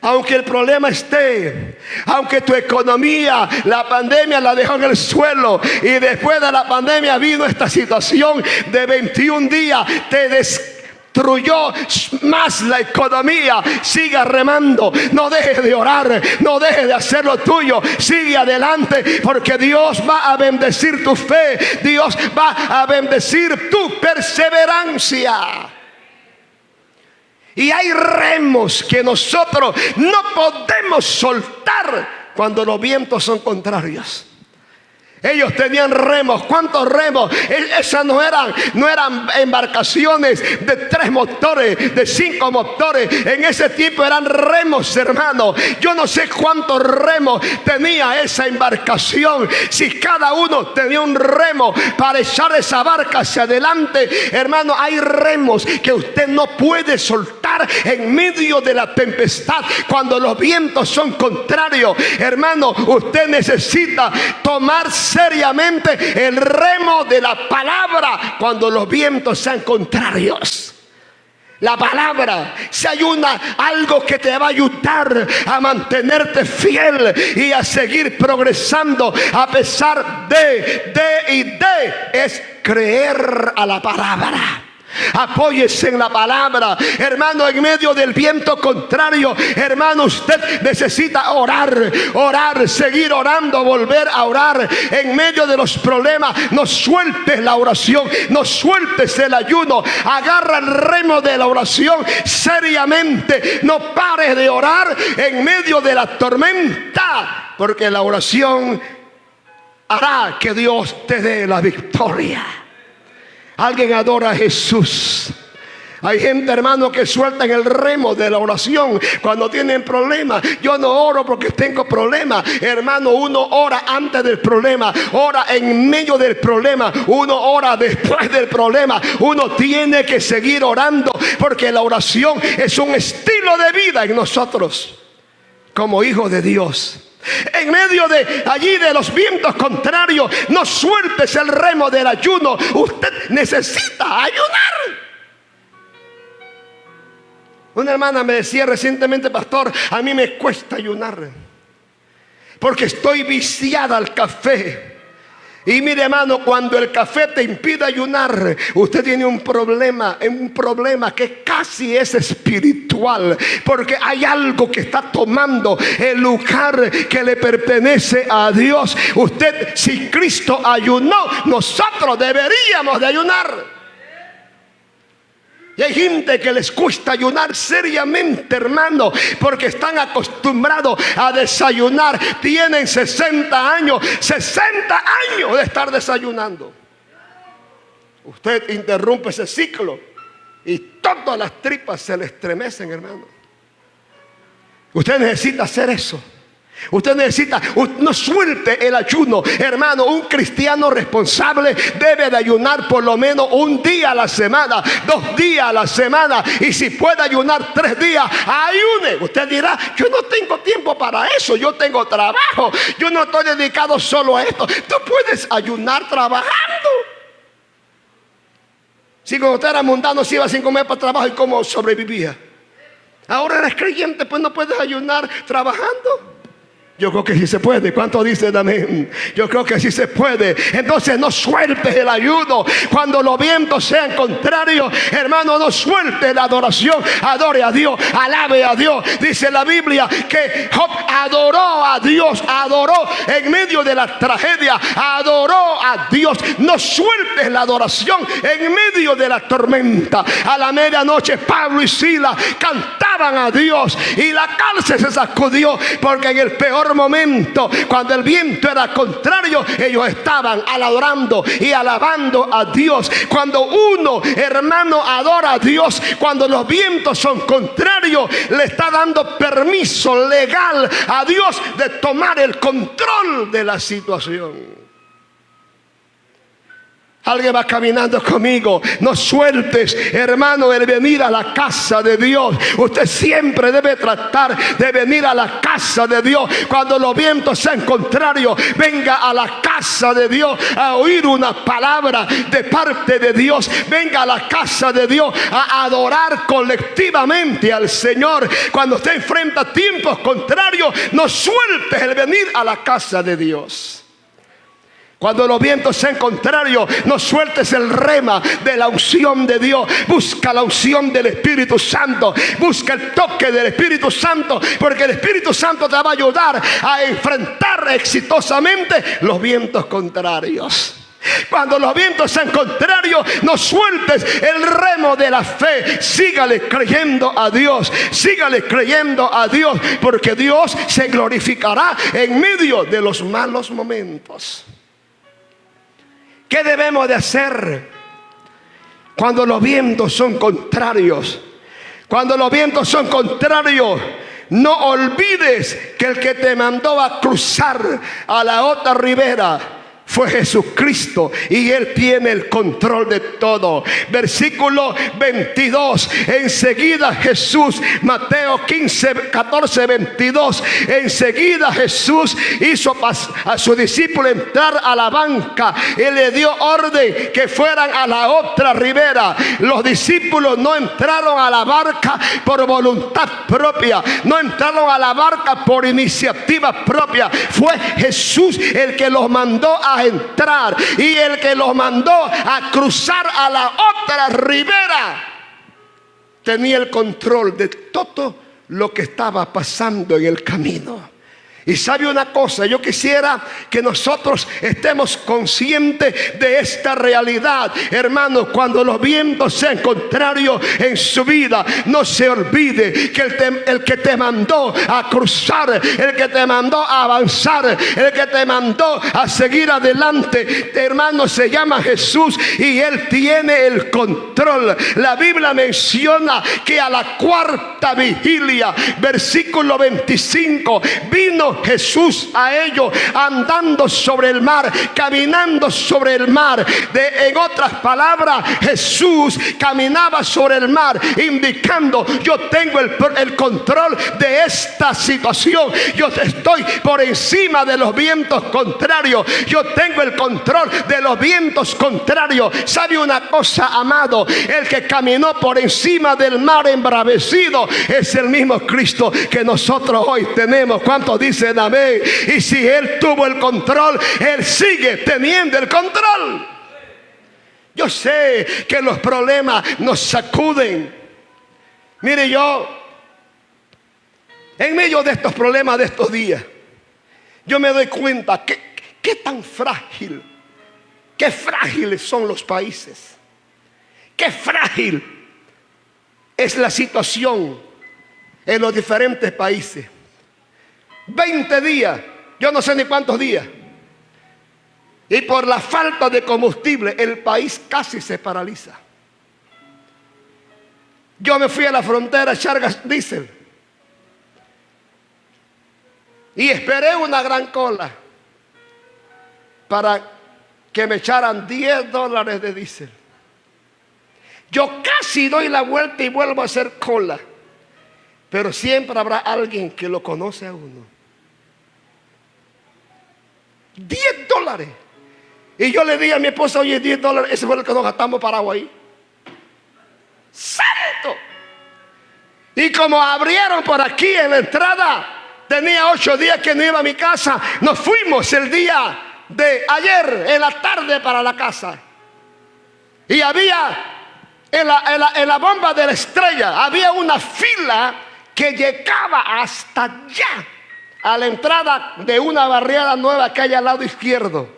[SPEAKER 1] aunque el problema esté, aunque tu economía, la pandemia la dejó en el suelo, y después de la pandemia vino esta situación de 21 días, te destruyó más la economía, siga remando, no deje de orar, no deje de hacer lo tuyo, sigue adelante, porque Dios va a bendecir tu fe, Dios va a bendecir tu perseverancia. Y hay remos que nosotros no podemos soltar cuando los vientos son contrarios. Ellos tenían remos. ¿Cuántos remos? Esas no eran embarcaciones de 3 motores, de 5 motores. En ese tiempo eran remos, hermano. Yo no sé cuántos remos tenía esa embarcación. Si cada uno tenía un remo para echar esa barca hacia adelante, hermano, hay remos que usted no puede soltar en medio de la tempestad. Cuando los vientos son contrarios, hermano, usted necesita tomar seriamente el remo de la palabra cuando los vientos sean contrarios. La palabra, si hay algo que te va a ayudar a mantenerte fiel y a seguir progresando a pesar de, es creer a la palabra. Apóyese en la palabra, hermano. En medio del viento contrario, hermano, usted necesita orar, seguir orando, volver a orar. En medio de los problemas, no sueltes la oración, no sueltes el ayuno. Agarra el remo de la oración seriamente. No pares de orar en medio de la tormenta, porque la oración hará que Dios te dé la victoria. Alguien adora a Jesús. Hay gente, hermano, que sueltan el remo de la oración cuando tienen problemas. Yo no oro porque tengo problemas. Hermano, uno ora antes del problema, ora en medio del problema, uno ora después del problema. Uno tiene que seguir orando, porque la oración es un estilo de vida en nosotros como hijos de Dios. En medio de allí de los vientos contrarios, no sueltes el remo del ayuno. Usted necesita ayunar. Una hermana me decía recientemente: pastor, a mí me cuesta ayunar porque estoy viciada al café. Y mire, hermano, cuando el café te impide ayunar, usted tiene un problema que casi es espiritual, porque hay algo que está tomando el lugar que le pertenece a Dios. Usted, si Cristo ayunó, nosotros deberíamos de ayunar. Y hay gente que les cuesta ayunar seriamente, hermano, porque están acostumbrados a desayunar. Tienen 60 años de estar desayunando. Usted interrumpe ese ciclo y todas las tripas se le estremecen, hermano. Usted necesita hacer eso. Usted necesita, no suelte el ayuno, hermano. Un cristiano responsable debe de ayunar por lo menos un día a la semana, 2 días a la semana, y si puede ayunar 3 días, ayune. Usted dirá: yo no tengo tiempo para eso, yo tengo trabajo, yo no estoy dedicado solo a esto. Tú puedes ayunar trabajando. Si cuando usted era mundano se iba sin comer para trabajo, ¿y cómo sobrevivía? Ahora eres creyente, pues no puedes ayunar trabajando. Yo creo que sí se puede. ¿Cuánto dicen amén? Yo creo que sí se puede. Entonces no sueltes el ayuno. Cuando los vientos sean contrarios, hermano, no suelte la adoración. Adore a Dios, alabe a Dios. Dice la Biblia que Job adoró a Dios, adoró en medio de la tragedia, adoró a Dios. No sueltes la adoración en medio de la tormenta. A la medianoche Pablo y Silas cantaban a Dios y la cárcel se sacudió, porque en el peor momento, cuando el viento era contrario, ellos estaban adorando y alabando a Dios. Cuando uno, hermano, adora a Dios, cuando los vientos son contrarios, le está dando permiso legal a Dios de tomar el control de la situación. Alguien va caminando conmigo. No sueltes, hermano, el venir a la casa de Dios. Usted siempre debe tratar de venir a la casa de Dios. Cuando los vientos sean contrarios, venga a la casa de Dios a oír una palabra de parte de Dios. Venga a la casa de Dios a adorar colectivamente al Señor. Cuando usted enfrenta tiempos contrarios, no sueltes el venir a la casa de Dios. Cuando los vientos sean contrarios, no sueltes el rema de la unción de Dios. Busca la unción del Espíritu Santo. Busca el toque del Espíritu Santo, porque el Espíritu Santo te va a ayudar a enfrentar exitosamente los vientos contrarios. Cuando los vientos sean contrarios, no sueltes el remo de la fe. Sígale creyendo a Dios. Sígale creyendo a Dios, porque Dios se glorificará en medio de los malos momentos. ¿Qué debemos de hacer cuando los vientos son contrarios? Cuando los vientos son contrarios, no olvides que el que te mandó a cruzar a la otra ribera fue Jesucristo, y Él tiene el control de todo. Versículo 22. Enseguida Jesús, Mateo 14, 22. Enseguida Jesús hizo a su discípulo entrar a la banca y le dio orden que fueran a la otra ribera. Los discípulos no entraron a la barca por voluntad propia, no entraron a la barca por iniciativa propia. Fue Jesús el que los mandó a entrar, y el que los mandó a cruzar a la otra ribera tenía el control de todo lo que estaba pasando en el camino. Y sabe una cosa, yo quisiera que nosotros estemos conscientes de esta realidad. Hermanos, cuando los vientos sean contrarios en su vida, no se olvide que el que te mandó a cruzar, el que te mandó a avanzar, el que te mandó a seguir adelante, hermano, se llama Jesús, y Él tiene el control. La Biblia menciona que a la cuarta vigilia, versículo 25, vino vino Jesús a ellos andando sobre el mar, caminando sobre el mar. En otras palabras, Jesús caminaba sobre el mar, indicando: yo tengo el control de esta situación. Yo estoy por encima de los vientos contrarios. Yo tengo el control de los vientos contrarios. ¿Sabe una cosa, amado? El que caminó por encima del mar embravecido es el mismo Cristo que nosotros hoy tenemos. ¿Cuántos dicen amén? Y si Él tuvo el control, Él sigue teniendo el control. Yo sé que los problemas nos sacuden. Mire, yo, en medio de estos problemas de estos días, yo me doy cuenta qué tan frágil, qué frágiles son los países. Qué frágil es la situación en los diferentes países. 20 días, yo no sé ni cuántos días, y por la falta de combustible el país casi se paraliza. Yo me fui a la frontera a echar gas diésel y esperé una gran cola para que me echaran $10 de diésel. Yo casi doy la vuelta y vuelvo a hacer cola, pero siempre habrá alguien que lo conoce a uno. $10. Y yo le dije a mi esposa: oye, $10, ese fue el que nos gastamos para agua ahí. ¡Santo! Y como abrieron por aquí en la entrada, tenía 8 días que no iba a mi casa. Nos fuimos el día de ayer en la tarde para la casa. Y había en la bomba de la Estrella, había una fila que llegaba hasta allá, a la entrada de una barriada nueva que hay al lado izquierdo.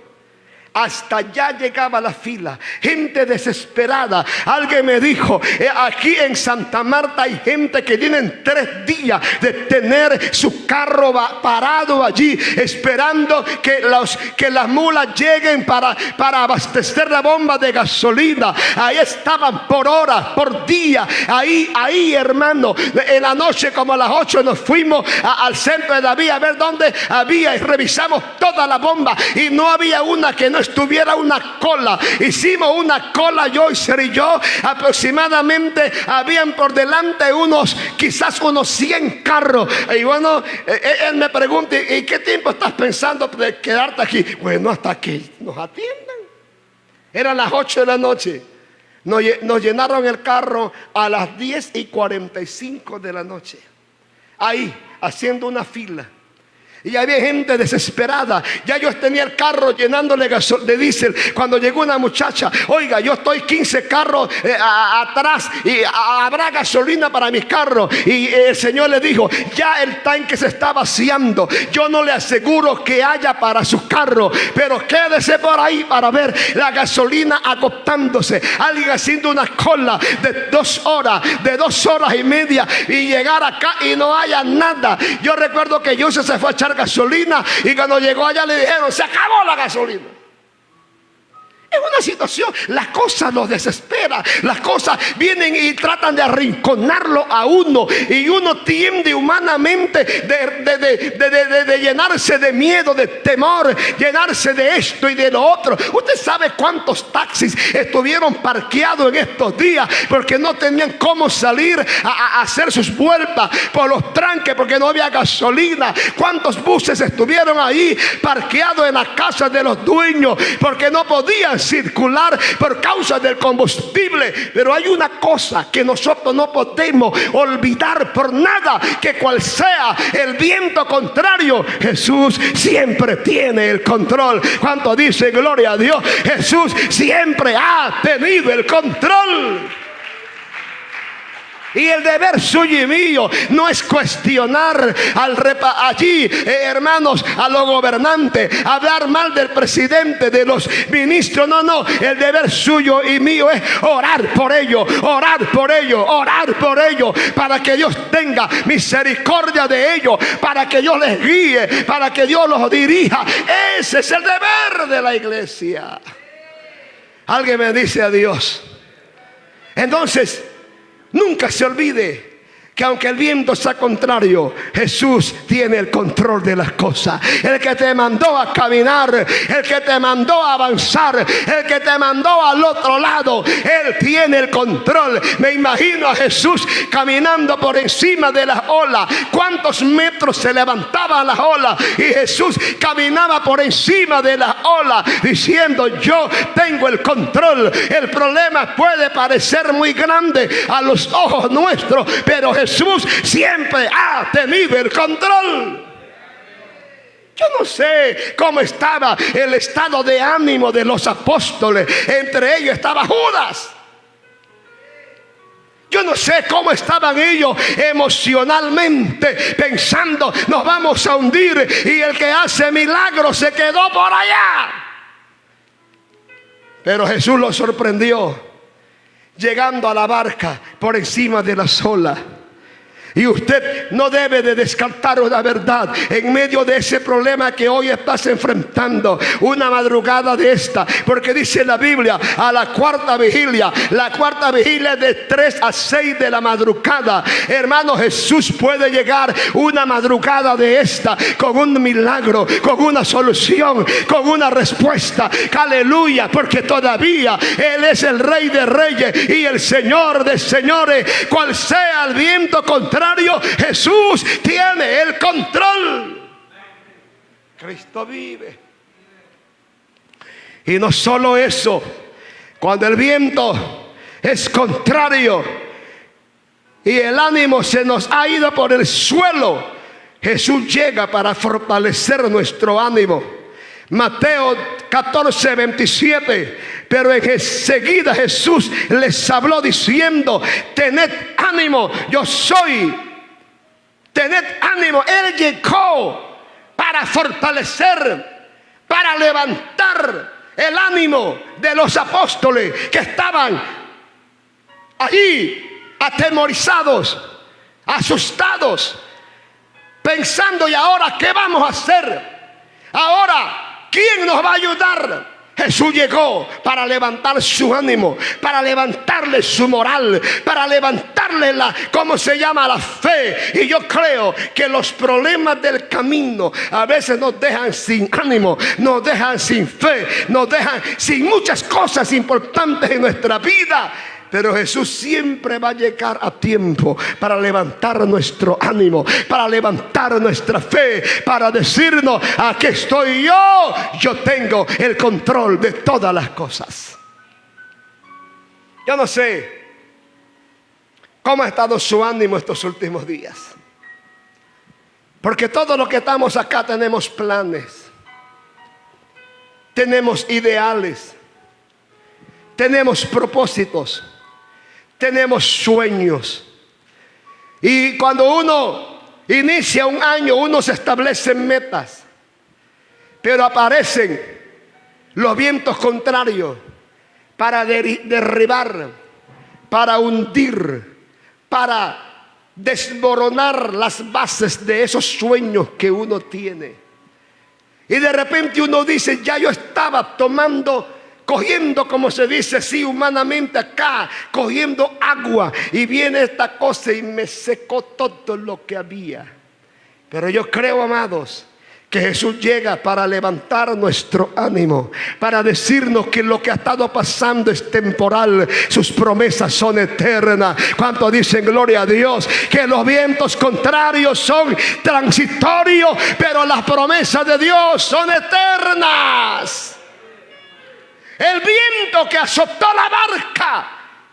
[SPEAKER 1] Hasta allá llegaba la fila, gente desesperada. Alguien me dijo: aquí en Santa Marta hay gente que tienen 3 días de tener su carro parado allí, esperando que las mulas lleguen para abastecer la bomba de gasolina. Ahí estaban por horas, por día. Ahí, hermano, en la noche como a las 8 nos fuimos al centro de la vía a ver dónde había, y revisamos toda la bomba y no había una que no estuviera una cola. Hicimos una cola, Joycer y yo, aproximadamente habían por delante quizás unos 100 carros. Y bueno, él me pregunta: ¿y qué tiempo estás pensando de quedarte aquí? Bueno, hasta que nos atiendan. Eran las 8 de la noche. Nos llenaron el carro a las 10:45 de la noche, ahí haciendo una fila. Y había gente desesperada. Ya yo tenía el carro llenándole de diésel cuando llegó una muchacha: oiga, yo estoy 15 carros atrás y habrá gasolina para mis carros. Y el Señor le dijo: ya el tanque se está vaciando. Yo no le aseguro que haya para su carro, pero quédese por ahí para ver la gasolina agotándose. Alguien haciendo una cola de 2 horas, de 2 horas y media, y llegar acá y no haya nada. Yo recuerdo que Joseph se fue a echar gasolina y cuando llegó allá le dijeron: se acabó la gasolina. Es una situación, las cosas nos desesperan, las cosas vienen y tratan de arrinconarlo a uno, y uno tiende humanamente de llenarse de miedo, de temor, llenarse de esto y de lo otro. Usted sabe cuántos taxis estuvieron parqueados en estos días porque no tenían cómo salir a hacer sus vueltas por los tranques, porque no había gasolina. Cuántos buses estuvieron ahí parqueados en las casas de los dueños porque no podían circular por causa del combustible. Pero hay una cosa que nosotros no podemos olvidar por nada, que cual sea el viento contrario, Jesús siempre tiene el control. ¿Cuánto dice gloria a Dios? Jesús siempre ha tenido el control. Y el deber suyo y mío no es cuestionar allí, hermanos, a los gobernantes, hablar mal del presidente, de los ministros. No, el deber suyo y mío es orar por ellos, orar por ellos, orar por ellos, para que Dios tenga misericordia de ellos, para que Dios les guíe, para que Dios los dirija. Ese es el deber de la iglesia. Alguien me dice a Dios. Entonces, nunca se olvide que aunque el viento sea contrario, Jesús tiene el control de las cosas. El que te mandó a caminar, el que te mandó a avanzar, el que te mandó al otro lado, Él tiene el control. Me imagino a Jesús caminando por encima de las olas. ¿Cuántos metros se levantaban las olas? Y Jesús caminaba por encima de las olas diciendo: yo tengo el control. El problema puede parecer muy grande a los ojos nuestros, pero Jesús siempre ha tenido el control. Yo no sé cómo estaba el estado de ánimo de los apóstoles. Entre ellos estaba Judas. Yo no sé cómo estaban ellos emocionalmente pensando: nos vamos a hundir, y el que hace milagros se quedó por allá. Pero Jesús los sorprendió llegando a la barca por encima de las olas. Y usted no debe de descartar una verdad en medio de ese problema que hoy estás enfrentando. Una madrugada de esta, porque dice la Biblia, a la cuarta vigilia. La cuarta vigilia es de 3 a 6 de la madrugada. Hermano, Jesús puede llegar una madrugada de esta con un milagro, con una solución, con una respuesta. Aleluya, porque todavía Él es el Rey de Reyes y el Señor de Señores. Cual sea el viento contrario, Jesús tiene el control. Cristo vive. Y no solo eso, cuando el viento es contrario y el ánimo se nos ha ido por el suelo, Jesús llega para fortalecer nuestro ánimo. Mateo 14, 27. Pero enseguida Jesús les habló diciendo: tened ánimo, yo soy. Tened ánimo. Él llegó para fortalecer, para levantar el ánimo de los apóstoles que estaban allí atemorizados, asustados, pensando: ¿y ahora qué vamos a hacer? Ahora, ¿quién nos va a ayudar? Jesús llegó para levantar su ánimo, para levantarle su moral, para levantarle la fe. Y yo creo que los problemas del camino a veces nos dejan sin ánimo, nos dejan sin fe, nos dejan sin muchas cosas importantes en nuestra vida. Pero Jesús siempre va a llegar a tiempo para levantar nuestro ánimo, para levantar nuestra fe, para decirnos: aquí estoy yo, yo tengo el control de todas las cosas. Yo no sé cómo ha estado su ánimo estos últimos días, porque todos los que estamos acá tenemos planes, tenemos ideales, tenemos propósitos, tenemos sueños. Y cuando uno inicia un año, uno se establece metas, pero aparecen los vientos contrarios para derribar, para hundir, para desmoronar las bases de esos sueños que uno tiene. Y de repente uno dice: ya yo estaba cogiendo, como se dice así humanamente acá, cogiendo agua, y viene esta cosa y me secó todo lo que había. Pero yo creo, amados, que Jesús llega para levantar nuestro ánimo, para decirnos que lo que ha estado pasando es temporal, sus promesas son eternas. ¿Cuántos dicen gloria a Dios? Que los vientos contrarios son transitorios, pero las promesas de Dios son eternas. El viento que azotó la barca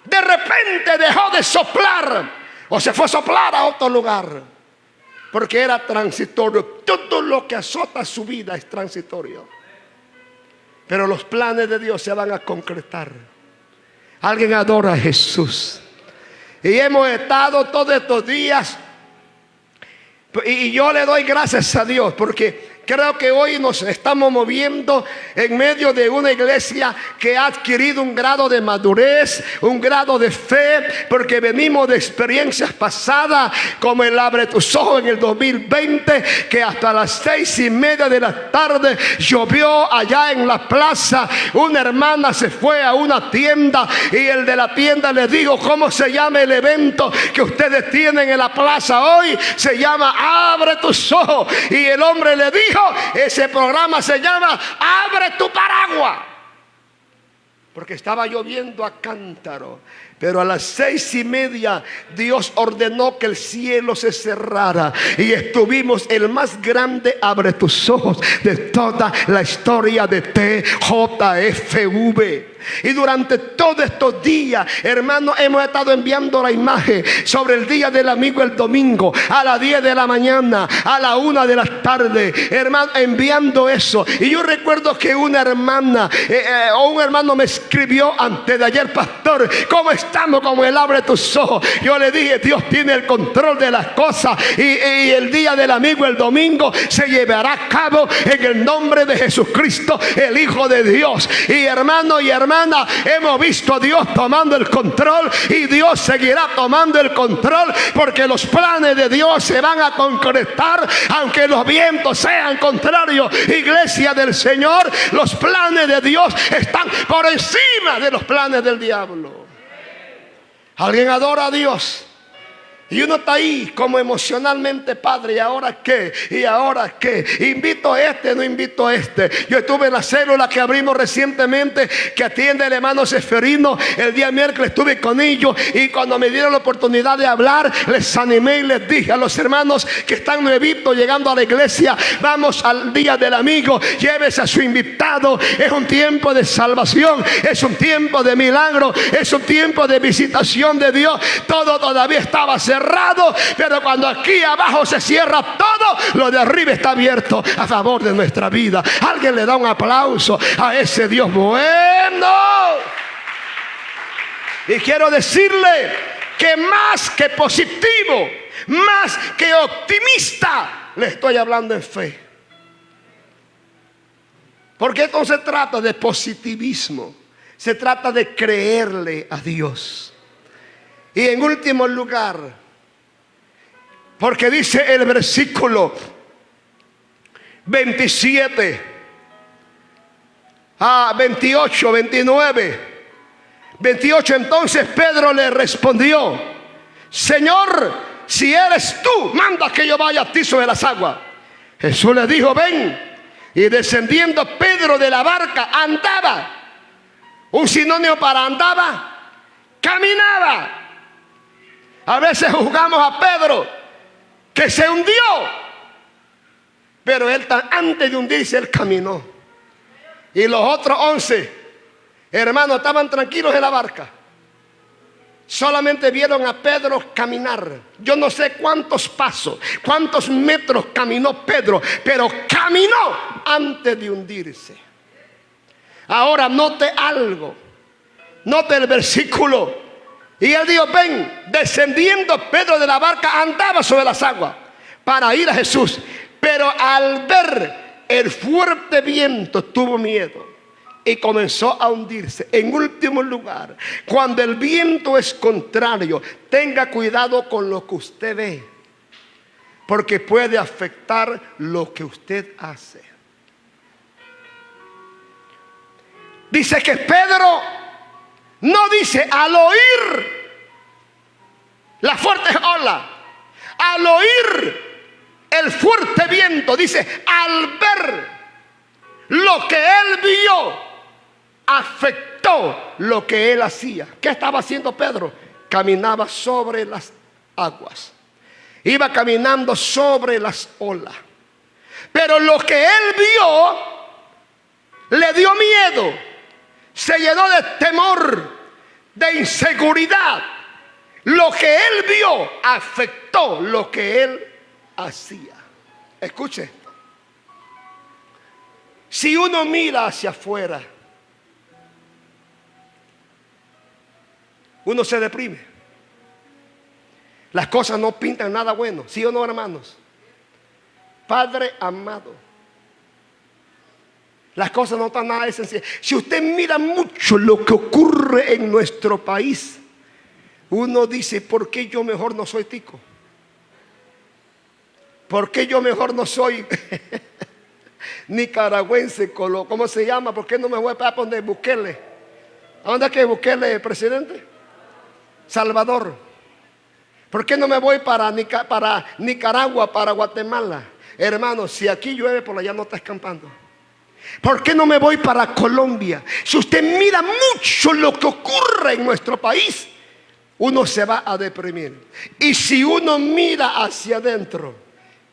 [SPEAKER 1] de repente dejó de soplar, o se fue a soplar a otro lugar, porque era transitorio. Todo lo que azota su vida es transitorio, pero los planes de Dios se van a concretar. Alguien adora a Jesús. Y hemos estado todos estos días, y yo le doy gracias a Dios, porque Creo que hoy nos estamos moviendo en medio de una iglesia que ha adquirido un grado de madurez, un grado de fe, porque venimos de experiencias pasadas, como el Abre Tus Ojos en el 2020, que hasta las 6:30 de la tarde llovió allá en la plaza. Una hermana se fue a una tienda y el de la tienda le dijo: ¿cómo se llama el evento que ustedes tienen en la plaza hoy? Se llama Abre Tus Ojos. Y el hombre le dijo: ese programa se llama Abre Tu Paraguas, porque estaba lloviendo a cántaro. Pero a las 6:30 Dios ordenó que el cielo se cerrara y estuvimos el más grande Abre Tus Ojos de toda la historia de TJFV. Y durante todos estos días, hermanos, hemos estado enviando la imagen sobre el día del amigo el domingo a las 10 de la mañana, a la 1 de la tarde, hermano, enviando eso. Y yo recuerdo que una hermana o un hermano me escribió antes de ayer: pastor, ¿cómo estamos con el Abre Tus Ojos? Yo le dije: Dios tiene el control de las cosas, y el día del amigo el domingo se llevará a cabo en el nombre de Jesucristo, el Hijo de Dios. Y hermano y hermana, hemos visto a Dios tomando el control, y Dios seguirá tomando el control, porque los planes de Dios se van a concretar aunque los vientos sean contrarios. Iglesia del Señor, los planes de Dios están por encima de los planes del diablo. Alguien adora a Dios y uno está ahí como emocionalmente: padre, ¿y ahora qué? ¿Y ahora qué? ¿Invito a este? ¿No invito a este? Yo estuve en la célula que abrimos recientemente, que atiende el hermano Seferino. El día miércoles estuve con ellos, y cuando me dieron la oportunidad de hablar, les animé y les dije a los hermanos que están nuevitos llegando a la iglesia: vamos al día del amigo, llévese a su invitado. Es un tiempo de salvación, es un tiempo de milagro, es un tiempo de visitación de Dios. Todo todavía estaba cerrado, pero cuando aquí abajo se cierra todo, lo de arriba está abierto a favor de nuestra vida. Alguien le da un aplauso a ese Dios bueno. Y quiero decirle que más que positivo, más que optimista, le estoy hablando en fe. Porque esto no se trata de positivismo, se trata de creerle a Dios. Y en último lugar, porque dice el versículo 27 a 28, 29, 28. Entonces Pedro le respondió: Señor, si eres tú, manda que yo vaya a ti sobre las aguas. Jesús le dijo: ven. Y descendiendo Pedro de la barca, andaba. Un sinónimo para andaba: caminaba. A veces juzgamos a Pedro que se hundió, pero él, antes de hundirse, él caminó. Y los otros 11 hermanos estaban tranquilos en la barca. Solamente vieron a Pedro caminar. Yo no sé cuántos pasos, cuántos metros caminó Pedro, pero caminó antes de hundirse. Ahora note algo. Note el versículo. Y él dijo: ven. Descendiendo Pedro de la barca, andaba sobre las aguas para ir a Jesús. Pero al ver el fuerte viento, tuvo miedo y comenzó a hundirse. En último lugar, cuando el viento es contrario, tenga cuidado con lo que usted ve, porque puede afectar lo que usted hace. Dice que Pedro no dice al oír la fuerte ola, al oír el fuerte viento, dice al ver lo que él vio, afectó lo que él hacía. ¿Qué estaba haciendo Pedro? Caminaba sobre las aguas, iba caminando sobre las olas, pero lo que él vio le dio miedo, se llenó de temor, de inseguridad. Lo que él vio afectó lo que él hacía. Escuche, si uno mira hacia afuera, uno se deprime. Las cosas no pintan nada bueno, ¿sí o no, hermanos? Padre amado, Las cosas no están nada de sencillas. Si usted mira mucho lo que ocurre en nuestro país, uno dice, ¿por qué yo mejor no soy tico? ¿Por qué yo mejor no soy nicaragüense? ¿Cómo se llama? ¿Por qué no me voy para donde Bukele? ¿A dónde es que Bukele, presidente? Salvador. ¿Por qué no me voy para Nicaragua, para Guatemala? Hermano, si aquí llueve, por allá no está escampando. ¿Por qué no me voy para Colombia? Si usted mira mucho lo que ocurre en nuestro país, uno se va a deprimir. Y si uno mira hacia adentro,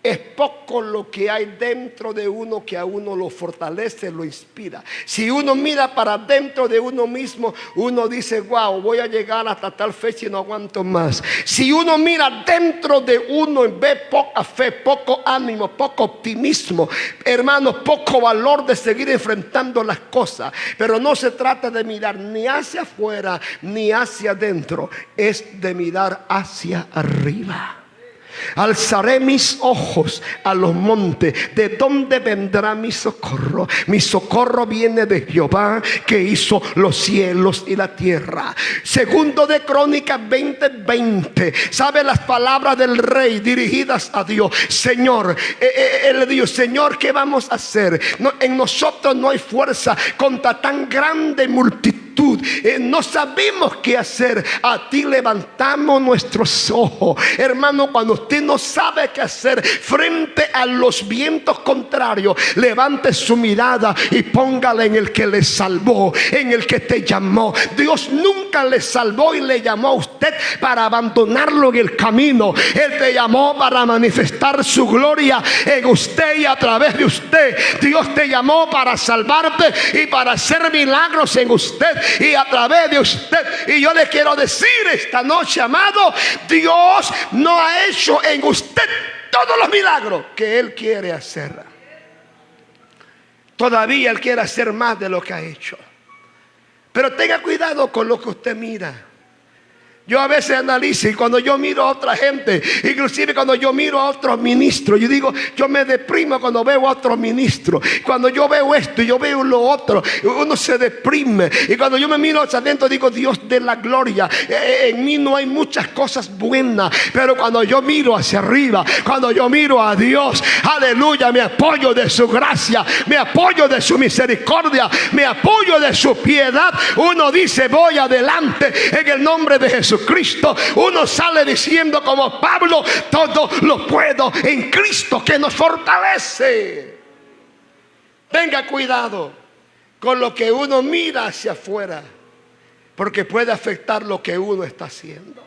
[SPEAKER 1] es poco lo que hay dentro de uno que a uno lo fortalece, lo inspira. Si uno mira para dentro de uno mismo, uno dice, wow, voy a llegar hasta tal fecha y no aguanto más. Si uno mira dentro de uno y ve poca fe, poco ánimo, poco optimismo, hermanos, poco valor de seguir enfrentando las cosas. Pero no se trata de mirar ni hacia afuera ni hacia adentro, es de mirar hacia arriba. Alzaré mis ojos a los montes. ¿De dónde vendrá mi socorro? Mi socorro viene de Jehová, que hizo los cielos y la tierra. Segundo de Crónicas 20:20. ¿Sabe las palabras del rey dirigidas a Dios? Señor, él le dijo, Señor, ¿qué vamos a hacer? En nosotros no hay fuerza contra tan grande multitud. No sabemos qué hacer. A ti levantamos nuestros ojos. Hermano, cuando usted no sabe qué hacer frente a los vientos contrarios, levante su mirada y póngala en el que le salvó, en el que te llamó. Dios nunca le salvó y le llamó a usted para abandonarlo en el camino. Él te llamó para manifestar su gloria en usted y a través de usted. Dios te llamó para salvarte y para hacer milagros en usted y a través de usted. Y yo le quiero decir esta noche, amado, Dios no ha hecho en usted todos los milagros que Él quiere hacer. Todavía Él quiere hacer más de lo que ha hecho. Pero tenga cuidado con lo que usted mira. Yo a veces analizo y cuando yo miro a otra gente, inclusive cuando yo miro a otros ministros, yo digo, yo me deprimo cuando veo a otros ministros. Cuando yo veo esto y yo veo lo otro, uno se deprime. Y cuando yo me miro hacia adentro, digo, Dios de la gloria, en mí no hay muchas cosas buenas, pero cuando yo miro hacia arriba, cuando yo miro a Dios, aleluya, me apoyo de su gracia, me apoyo de su misericordia, me apoyo de su piedad. Uno dice, voy adelante en el nombre de Jesucristo. Uno sale diciendo como Pablo, todo lo puedo en Cristo que nos fortalece. Tenga cuidado con lo que uno mira hacia afuera, porque puede afectar lo que uno está haciendo.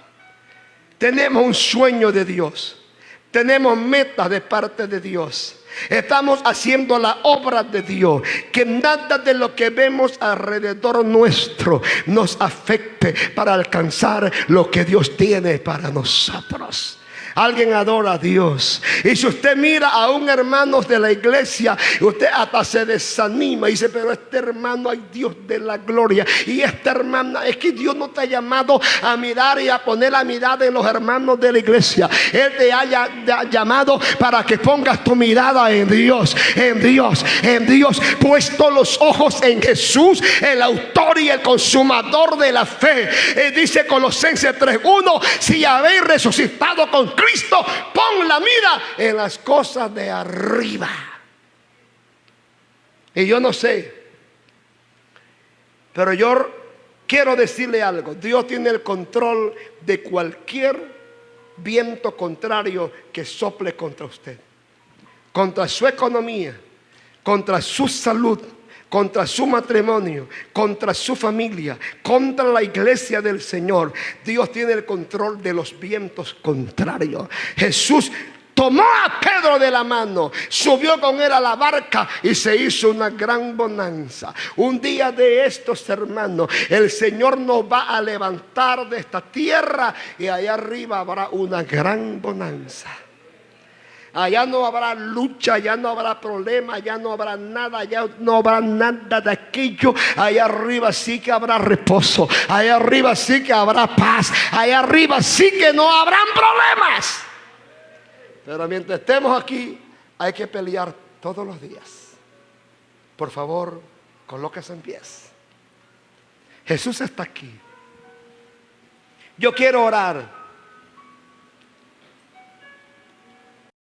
[SPEAKER 1] Tenemos un sueño de Dios, tenemos metas de parte de Dios. Estamos haciendo la obra de Dios. Que nada de lo que vemos alrededor nuestro nos afecte para alcanzar lo que Dios tiene para nosotros. Alguien adora a Dios. Y si usted mira a un hermano de la iglesia, usted hasta se desanima y dice, pero este hermano, ay Dios de la gloria, y esta hermana, es que Dios no te ha llamado a mirar y a poner la mirada en los hermanos de la iglesia. Él te ha llamado para que pongas tu mirada en Dios, en Dios, en Dios, puesto los ojos en Jesús, el autor y el consumador de la fe. Dice Colosenses 3:1, si habéis resucitado con Cristo, pon la mira en las cosas de arriba. Y yo no sé, pero yo quiero decirle algo. Dios tiene el control de cualquier viento contrario que sople contra usted, contra su economía, contra su salud, contra su matrimonio, contra su familia, contra la iglesia del Señor. Dios tiene el control de los vientos contrarios. Jesús tomó a Pedro de la mano, subió con él a la barca y se hizo una gran bonanza. Un día de estos, hermanos, el Señor nos va a levantar de esta tierra y allá arriba habrá una gran bonanza. Allá no habrá lucha, allá no habrá problema, allá no habrá nada, allá no habrá nada de aquello. Allá arriba sí que habrá reposo, allá arriba sí que habrá paz, allá arriba sí que no habrán problemas. Pero mientras estemos aquí hay que pelear todos los días. Por favor, colóquese en pies. Jesús está aquí. Yo quiero orar